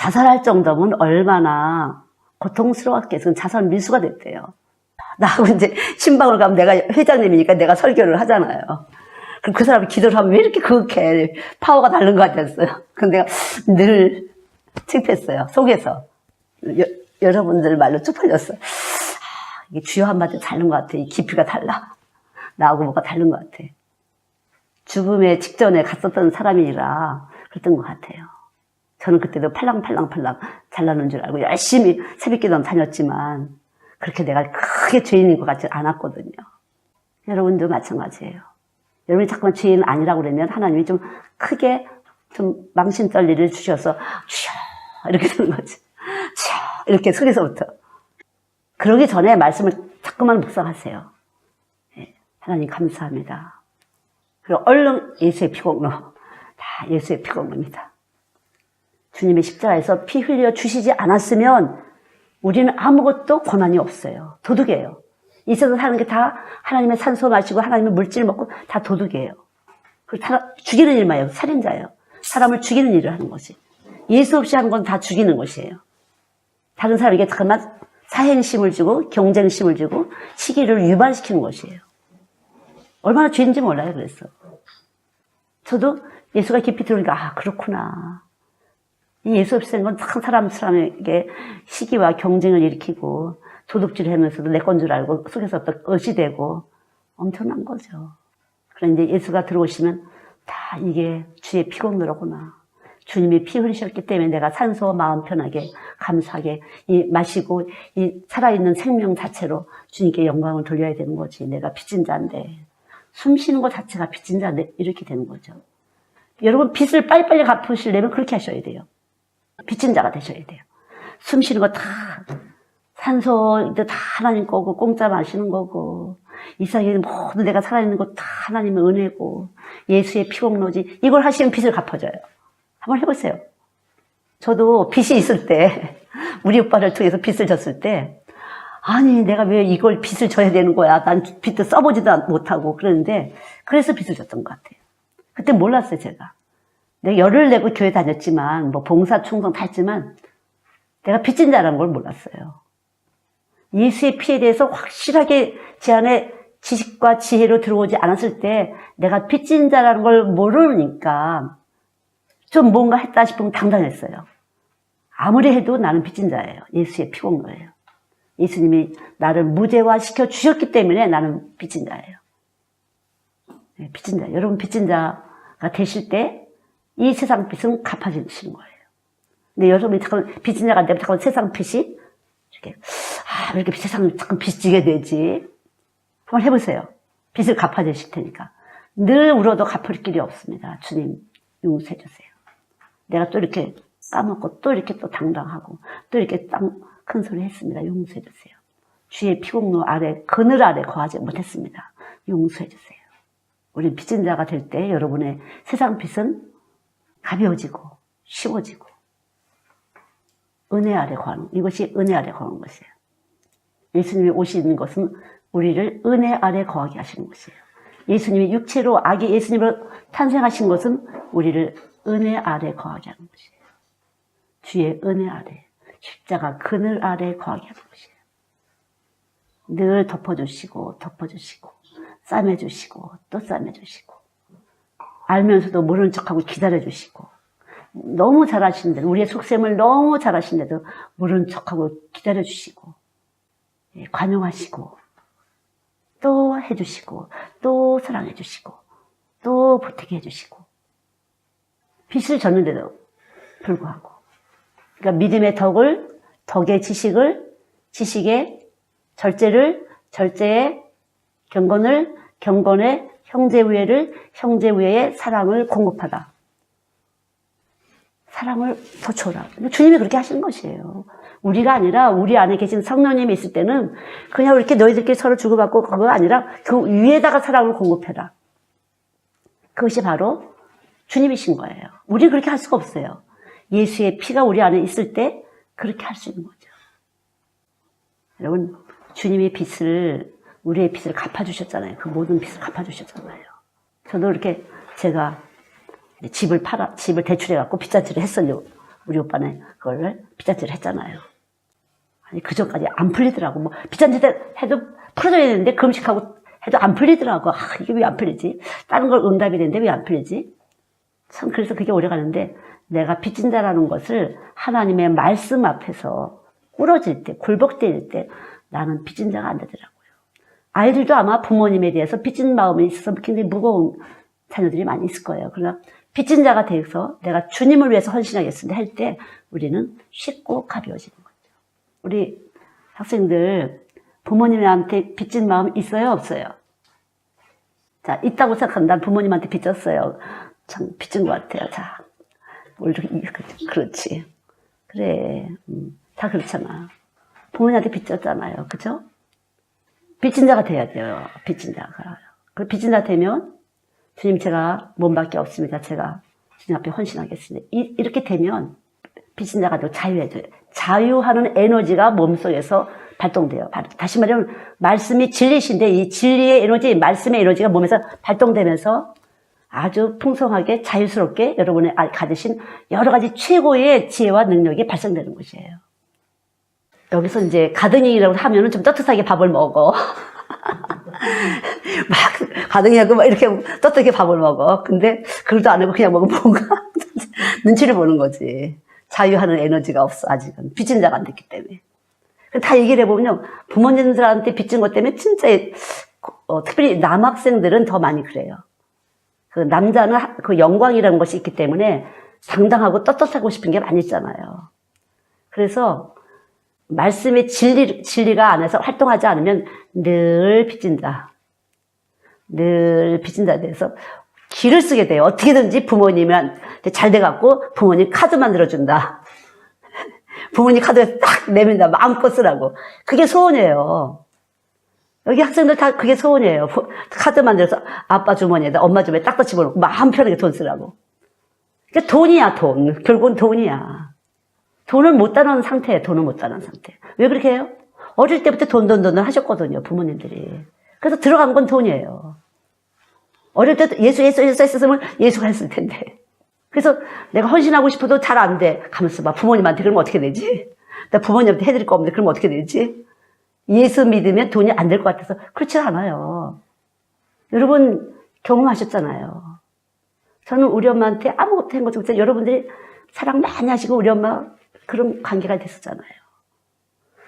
자살할 정도면 얼마나 고통스러웠겠어요. 자살 밀수가 됐대요. 나하고 이제 신방을 가면 내가 회장님이니까 내가 설교를 하잖아요. 그럼 그 사람이 기도를 하면 왜 이렇게 그렇게 파워가 다른 것 같았어요. 근데 내가 늘 창피했어요. 속에서. 여러분들 말로 쪽팔렸어. 이게 주여 한마디 다른 것 같아. 이 깊이가 달라. 나하고 뭐가 다른 것 같아. 죽음의 직전에 갔었던 사람이라 그랬던 것 같아요. 저는 그때도 팔랑팔랑 잘나는 줄 알고 열심히 새벽기도 다녔지만 그렇게 내가 크게 죄인인 것 같지 않았거든요. 여러분도 마찬가지예요. 여러분이 자꾸만 죄인 아니라고 그러면 하나님이 좀 크게 좀 망신떨 일을 주셔서 주여 이렇게 되는 거지. 주여 이렇게 속에서부터. 그러기 전에 말씀을 자꾸만 묵상하세요. 네, 하나님 감사합니다. 그리고 얼른 예수의 피공로. 다 예수의 피공로입니다. 주님의 십자가에서 피 흘려 주시지 않았으면 우리는 아무것도 권한이 없어요. 도둑이에요. 이 세상 사는 게 다 하나님의 산소 마시고 하나님의 물질 먹고 다 도둑이에요. 죽이는 일만 해요. 살인자예요. 사람을 죽이는 일을 하는 거지. 예수 없이 하는 건 다 죽이는 것이에요. 다른 사람에게 잠깐만 사행심을 주고 경쟁심을 주고 시기를 유발시키는 것이에요. 얼마나 죄인지 몰라요. 그래서 저도 예수가 깊이 들으니까 그렇구나. 이 예수 없이 사는 건 참 사람에게 시기와 경쟁을 일으키고 도둑질을 하면서도 내 건 줄 알고 속에서 또 의시되고 엄청난 거죠. 그런데 예수가 들어오시면 다 이게 주의 피공로구나. 주님이 피 흘리셨기 때문에 내가 산소 마음 편하게 감사하게 마시고 이 살아있는 생명 자체로 주님께 영광을 돌려야 되는 거지. 내가 빚진 자인데 숨 쉬는 것 자체가 빚진 자인데 이렇게 되는 거죠. 여러분 빚을 빨리빨리 갚으시려면 그렇게 하셔야 돼요. 빚진 자가 되셔야 돼요. 숨 쉬는 거 다 산소 다 하나님 거고 공짜 마시는 거고 이 세상에 모든 내가 살아있는 거 다 하나님의 은혜고 예수의 피공로지. 이걸 하시면 빚을 갚아줘요. 한번 해보세요. 저도 빚이 있을 때 우리 오빠를 통해서 빚을 졌을 때 아니 내가 왜 이걸 빚을 져야 되는 거야. 난 빚도 써보지도 못하고 그러는데 그래서 빚을 졌던 것 같아요. 그때 몰랐어요. 제가. 내가 열을 내고 교회 다녔지만 뭐 봉사 충성 다 했지만 내가 빚진 자라는 걸 몰랐어요. 예수의 피에 대해서 확실하게 제 안에 지식과 지혜로 들어오지 않았을 때 내가 빚진 자라는 걸 모르니까 좀 뭔가 했다 싶으면 당당했어요. 아무리 해도 나는 빚진 자예요. 예수의 피공로예요. 예수님이 나를 무죄화 시켜 주셨기 때문에 나는 빚진 자예요. 네, 빚진 자. 여러분 빚진 자가 되실 때 이 세상 빚은 갚아주시는 거예요. 근데 여러분이 잠깐 빚진 자가 되면 잠깐 세상 빚이 이렇게 왜 이렇게 세상을 자꾸 빚지게 되지? 한번 해보세요. 빚을 갚아주실 테니까. 늘 울어도 갚을 길이 없습니다. 주님 용서해 주세요. 내가 또 이렇게 까먹고 또 이렇게 또 당당하고 또 이렇게 큰 소리 했습니다. 용서해 주세요. 주의 피공로 아래 그늘 아래 거하지 못했습니다. 용서해 주세요. 우리 빚진 자가 될 때 여러분의 세상 빚은 가벼워지고 쉬워지고 은혜 아래 거하는 이것이 은혜 아래 거하는 것이에요. 예수님이 오시는 것은 우리를 은혜 아래 거하게 하시는 것이에요. 예수님이 육체로 아기 예수님으로 탄생하신 것은 우리를 은혜 아래 거하게 하는 것이에요. 주의 은혜 아래 십자가 그늘 아래 거하게 하는 것이에요. 늘 덮어주시고 싸매주시고 또 싸매주시고 알면서도 모르는 척하고 기다려주시고 너무 잘하시는데도 우리의 속셈을 너무 잘하시는데도 모르는 척하고 기다려주시고 관용하시고 또 해주시고 또 사랑해주시고 또 보태게 해주시고 빚을 졌는데도 불구하고 그러니까 믿음의 덕의 지식의 절제의 경건의 형제우애의 사랑을 공급하다. 사랑을 도초라. 주님이 그렇게 하시는 것이에요. 우리가 아니라 우리 안에 계신 성령님이 있을 때는 그냥 이렇게 너희들끼리 서로 주고받고 그거 아니라 그 위에다가 사랑을 공급해라. 그것이 바로 주님이신 거예요. 우리는 그렇게 할 수가 없어요. 예수의 피가 우리 안에 있을 때 그렇게 할 수 있는 거죠. 여러분 주님의 우리의 빚을 갚아주셨잖아요. 그 모든 빚을 갚아주셨잖아요. 저도 이렇게 제가 집을 대출해갖고 빚잔치를 했어요. 우리 오빠는 그걸 빚잔치를 했잖아요. 아니, 그전까지 안 풀리더라고. 뭐, 빚잔치 해도 풀어줘야 되는데, 금식하고 해도 안 풀리더라고. 아, 이게 왜 안 풀리지? 다른 걸 응답이 되는데 왜 안 풀리지? 참, 그래서 그게 오래 가는데, 내가 빚진 자라는 것을 하나님의 말씀 앞에서 꾸러질 때, 굴복될 때, 나는 빚진 자가 안 되더라고요. 아이들도 아마 부모님에 대해서 빚진 마음이 있어서 굉장히 무거운 자녀들이 많이 있을 거예요. 그러나 빚진 자가 돼서 내가 주님을 위해서 헌신하겠습니다 할 때 우리는 쉽고 가벼워지는 거죠. 우리 학생들 부모님한테 빚진 마음 있어요? 없어요? 자, 있다고 생각한다. 부모님한테 빚졌어요. 참 빚진 것 같아요. 자, 그렇지. 그래. 다 그렇잖아. 부모님한테 빚졌잖아요. 그죠? 빚진 자가 돼야 돼요. 빚진 자가. 그 빚진 자 되면 주님 제가 몸밖에 없습니다. 제가 주님 앞에 헌신하겠습니다. 이렇게 되면 빚진 자가 되고 자유해져요. 자유하는 에너지가 몸속에서 발동돼요. 다시 말하면 말씀이 진리신데 이 진리의 에너지, 말씀의 에너지가 몸에서 발동되면서 아주 풍성하게 자유스럽게 여러분이 가지신 여러 가지 최고의 지혜와 능력이 발생되는 것이에요. 여기서 이제 가등이라고 하면은 좀 떳떳하게 밥을 먹어. 막 가등이하고 막 이렇게 떳떳하게 밥을 먹어. 근데 그것도 안 하고 그냥 먹으면 뭔가 눈치를 보는 거지. 자유하는 에너지가 없어 아직은. 빚진 자가 안 됐기 때문에. 다 얘기를 해보면요. 부모님들한테 빚진 것 때문에 진짜 특별히 남학생들은 더 많이 그래요. 그 남자는 그 영광이라는 것이 있기 때문에 당당하고 떳떳하고 싶은 게 많이 있잖아요. 그래서 말씀의 진리가 안에서 활동하지 않으면 늘 빚진 자, 늘 빚진 자에 대해서 기를 쓰게 돼요. 어떻게든지 부모님한테 잘 돼갖고 부모님 카드 만들어준다. 부모님 카드에 딱 내민다. 마음껏 쓰라고. 그게 소원이에요. 여기 학생들 다 그게 소원이에요. 카드 만들어서 아빠 주머니에다 엄마 주머니에 딱 집어넣고 마음 편하게 돈 쓰라고. 그러니까 돈이야, 돈. 결국은 돈이야. 돈을 못 따는 상태예요. 돈을 못 따는 상태. 왜 그렇게 해요? 어릴 때부터 돈 하셨거든요. 부모님들이. 그래서 들어간 건 돈이에요. 어릴 때 예수 했으면 예수가 했을 텐데. 그래서 내가 헌신하고 싶어도 잘 안 돼. 가만있어 봐. 부모님한테 그러면 어떻게 되지? 나 부모님한테 해드릴 거 없는데 그러면 어떻게 되지? 예수 믿으면 돈이 안 될 것 같아서 그렇지 않아요. 여러분 경험하셨잖아요. 저는 우리 엄마한테 아무것도 한 것도 없어요. 여러분들이 사랑 많이 하시고 우리 엄마 그런 관계가 됐었잖아요.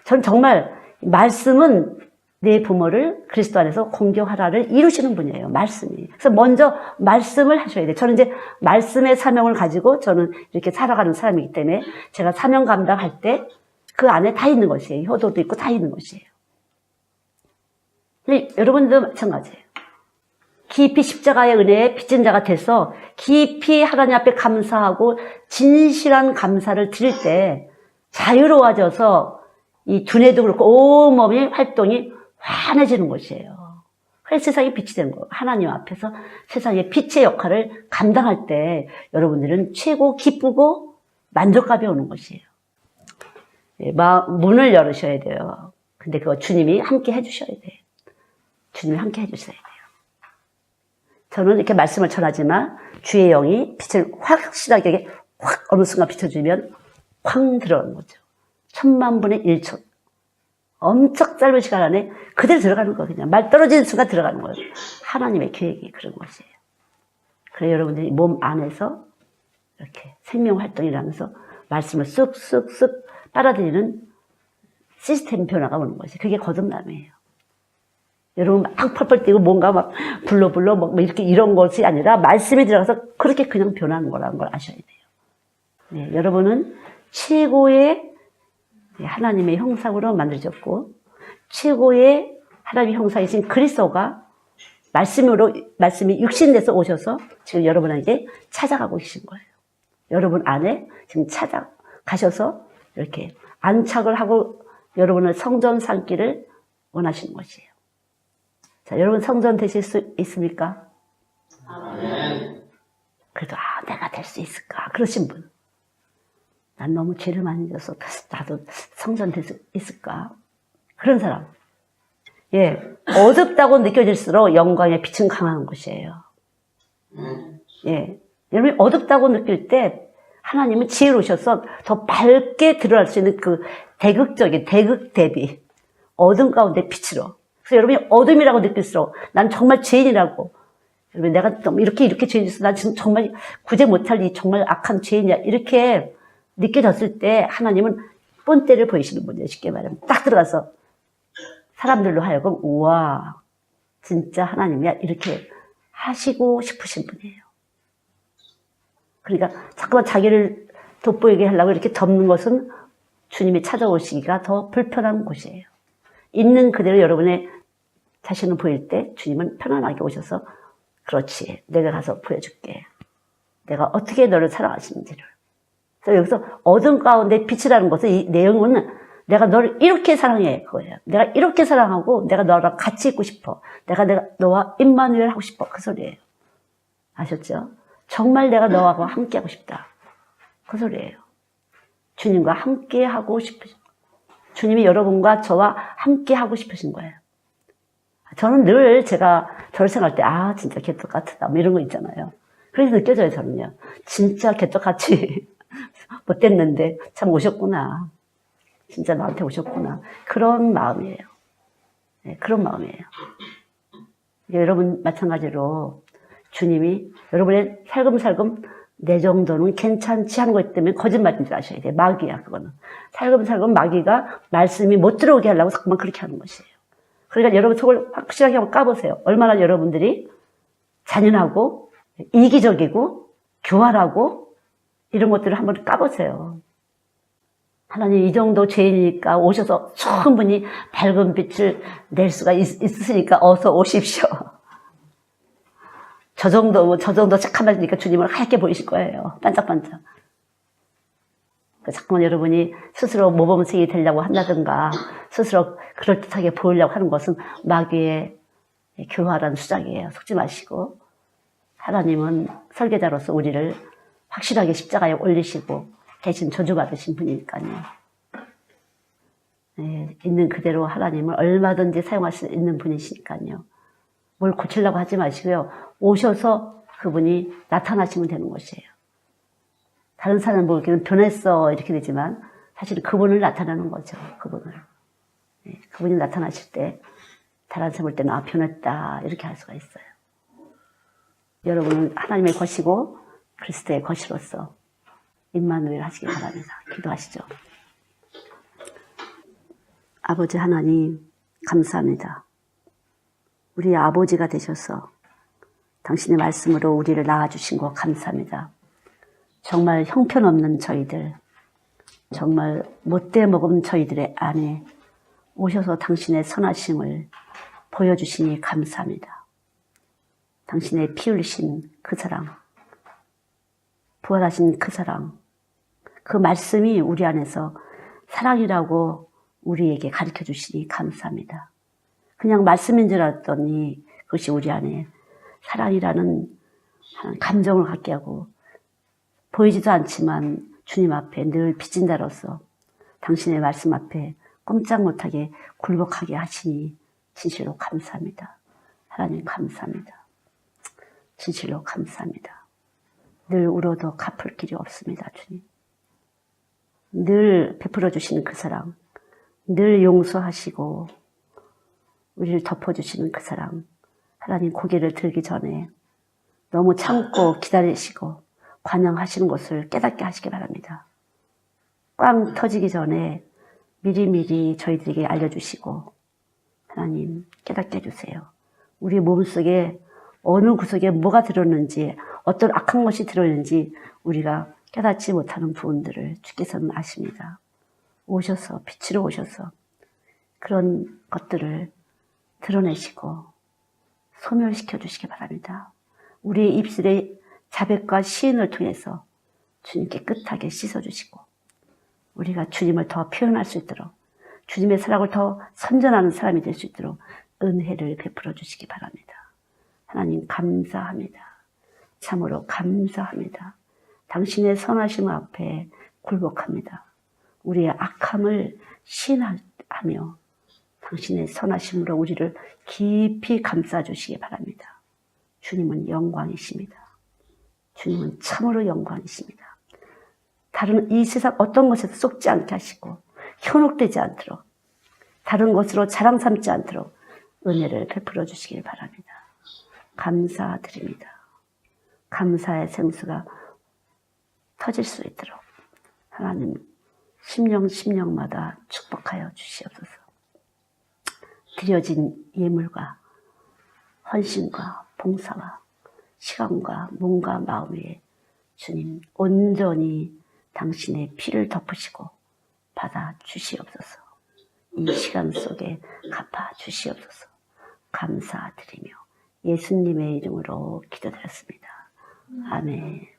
전 정말 말씀은 내 부모를 그리스도 안에서 공경하라를 이루시는 분이에요. 말씀이. 그래서 먼저 말씀을 하셔야 돼요. 저는 이제 말씀의 사명을 가지고 저는 이렇게 살아가는 사람이기 때문에 제가 사명 감당할 때 그 안에 다 있는 것이에요. 효도도 있고 다 있는 것이에요. 근데 여러분도 마찬가지예요. 깊이 십자가의 은혜에 빚진 자가 돼서 깊이 하나님 앞에 감사하고 진실한 감사를 드릴 때 자유로워져서 이 두뇌도 그렇고 온몸의 활동이 환해지는 것이에요. 그래서 세상에 빛이 되는 거예요. 하나님 앞에서 세상의 빛의 역할을 감당할 때 여러분들은 최고 기쁘고 만족감이 오는 것이에요. 문을 열으셔야 돼요. 근데 그거 주님이 함께 해주셔야 돼요. 주님이 함께 해주셔야 돼요. 저는 이렇게 말씀을 전하지만 주의 영이 빛을 확실하게 확 어느 순간 비춰주면 쾅 들어가는 거죠. 1000만분의 1초. 엄청 짧은 시간 안에 그대로 들어가는 거예요. 그냥 말 떨어지는 순간 들어가는 거예요. 하나님의 계획이 그런 것이에요. 그래서 여러분들이 몸 안에서 이렇게 생명활동을 하면서 말씀을 쑥쑥쑥 빨아들이는 시스템 변화가 오는 것이 그게 거듭남이에요. 여러분 막 펄펄 뛰고 뭔가 막 불러 뭐 이렇게 이런 것이 아니라 말씀이 들어가서 그렇게 그냥 변하는 거라는 걸 아셔야 돼요. 네, 여러분은 최고의 하나님의 형상으로 만들어졌고 최고의 하나님의 형상이신 그리스도가 말씀이 육신돼서 오셔서 지금 여러분에게 찾아가고 계신 거예요. 여러분 안에 지금 찾아가셔서 이렇게 안착을 하고 여러분을 성전 삼기를 원하시는 것이에요. 자, 여러분 성전 되실 수 있습니까? 아멘. 그래도 내가 될 수 있을까? 그러신 분. 난 너무 죄를 많이 져서 나도 성전 될 수 있을까? 그런 사람. 예, 어둡다고 느껴질수록 영광의 빛은 강한 것이에요. 예, 여러분이 어둡다고 느낄 때 하나님은 지혜로우셔서 더 밝게 드러날 수 있는 그 대극적인 대극 대비 어둠 가운데 빛으로. 그래서 여러분이 어둠이라고 느낄수록 난 정말 죄인이라고. 여러분 내가 이렇게 죄인이어서 난 지금 정말 구제 못할 이 정말 악한 죄인이야. 이렇게 느껴졌을 때 하나님은 본때를 보이시는 분이에요. 쉽게 말하면 딱 들어가서 사람들로 하여금 우와 진짜 하나님이야 이렇게 하시고 싶으신 분이에요. 그러니까 자꾸만 자기를 돋보이게 하려고 이렇게 덮는 것은 주님이 찾아오시기가 더 불편한 곳이에요. 있는 그대로 여러분의 자신을 보일 때 주님은 편안하게 오셔서 그렇지 내가 가서 보여줄게. 내가 어떻게 너를 사랑하시는지를. 그래서 여기서 어둠 가운데 빛이라는 것은 이 내용은 내가 너를 이렇게 사랑해 그거예요. 내가 이렇게 사랑하고 내가 너랑 같이 있고 싶어. 내가 너와 임마누엘 하고 싶어. 그 소리예요. 아셨죠? 정말 내가 너하고 함께 하고 싶다. 그 소리예요. 주님과 함께 하고 싶으신 주님이 여러분과 저와 함께 하고 싶으신 거예요. 저는 늘 제가 저를 생각할 때 아 진짜 개떡 같다 뭐 이런 거 있잖아요. 그래서 느껴져요. 저는요. 진짜 개떡같이 못됐는데 참 오셨구나. 진짜 나한테 오셨구나. 그런 마음이에요. 네, 그런 마음이에요. 여러분 마찬가지로 주님이 여러분의 살금살금 내 정도는 괜찮지 하는 것 때문에 거짓말인 줄 아셔야 돼요. 마귀야 그거는. 살금살금 마귀가 말씀이 못 들어오게 하려고 자꾸만 그렇게 하는 것이에요. 그러니까 여러분 속을 확실하게 한번 까보세요. 얼마나 여러분들이 잔인하고 이기적이고 교활하고 이런 것들을 한번 까보세요. 하나님 이 정도 죄인이니까 오셔서 충분히 밝은 빛을 낼 수가 있으시니까 어서 오십시오. 저 정도 착하니까 주님을 하얗게 보이실 거예요. 반짝반짝. 자꾸만 여러분이 스스로 모범생이 되려고 한다든가 스스로 그럴듯하게 보이려고 하는 것은 마귀의 교활한 수작이에요. 속지 마시고 하나님은 설계자로서 우리를 확실하게 십자가에 올리시고 대신 저주받으신 분이니까요. 네, 있는 그대로 하나님을 얼마든지 사용할 수 있는 분이시니까요. 뭘 고치려고 하지 마시고요. 오셔서 그분이 나타나시면 되는 것이에요. 다른 사람은 보기에는 변했어 이렇게 되지만 사실 그분을 나타내는 거죠. 그분을. 네, 그분이 나타나실 때 다른 사람 볼 때는 아 변했다 이렇게 할 수가 있어요. 여러분은 하나님의 것이고 그리스도의 것이로서 임마누엘 하시기 바랍니다. 기도하시죠. 아버지 하나님 감사합니다. 우리 아버지가 되셔서 당신의 말씀으로 우리를 낳아주신 거 감사합니다. 정말 형편없는 저희들, 정말 못돼 먹은 저희들의 안에 오셔서 당신의 선하심을 보여주시니 감사합니다. 당신의 피 흘리신 그 사랑, 부활하신 그 사랑, 그 말씀이 우리 안에서 사랑이라고 우리에게 가르쳐 주시니 감사합니다. 그냥 말씀인 줄 알았더니 그것이 우리 안에 사랑이라는 감정을 갖게 하고 보이지도 않지만 주님 앞에 늘 빚진 자로서 당신의 말씀 앞에 꼼짝 못하게 굴복하게 하시니 진실로 감사합니다. 하나님 감사합니다. 진실로 감사합니다. 늘 울어도 갚을 길이 없습니다. 주님. 늘 베풀어 주시는 그 사랑, 늘 용서하시고 우리를 덮어주시는 그 사랑, 하나님 고개를 들기 전에 너무 참고 기다리시고 관영하시는 것을 깨닫게 하시기 바랍니다. 꽝 터지기 전에 미리미리 저희들에게 알려주시고 하나님 깨닫게 해주세요. 우리 몸속에 어느 구석에 뭐가 들었는지 어떤 악한 것이 들어있는지 우리가 깨닫지 못하는 부분들을 주께서는 아십니다. 오셔서 빛으로 오셔서 그런 것들을 드러내시고 소멸시켜 주시기 바랍니다. 우리의 입술의 자백과 시인을 통해서 주님께 깨끗하게 씻어주시고 우리가 주님을 더 표현할 수 있도록 주님의 사랑을 더 선전하는 사람이 될 수 있도록 은혜를 베풀어 주시기 바랍니다. 하나님 감사합니다. 참으로 감사합니다. 당신의 선하심 앞에 굴복합니다. 우리의 악함을 시인하며 당신의 선하심으로 우리를 깊이 감싸주시기 바랍니다. 주님은 영광이십니다. 주님은 참으로 영광이십니다. 다른 이 세상 어떤 것에도 속지 않게 하시고 현혹되지 않도록 다른 것으로 자랑 삼지 않도록 은혜를 베풀어 주시길 바랍니다. 감사드립니다. 감사의 생수가 터질 수 있도록 하나님 심령마다 축복하여 주시옵소서. 드려진 예물과 헌신과 봉사와 시간과 몸과 마음 위에 주님 온전히 당신의 피를 덮으시고 받아 주시옵소서. 이 시간 속에 갚아 주시옵소서. 감사드리며 예수님의 이름으로 기도드렸습니다. 아멘.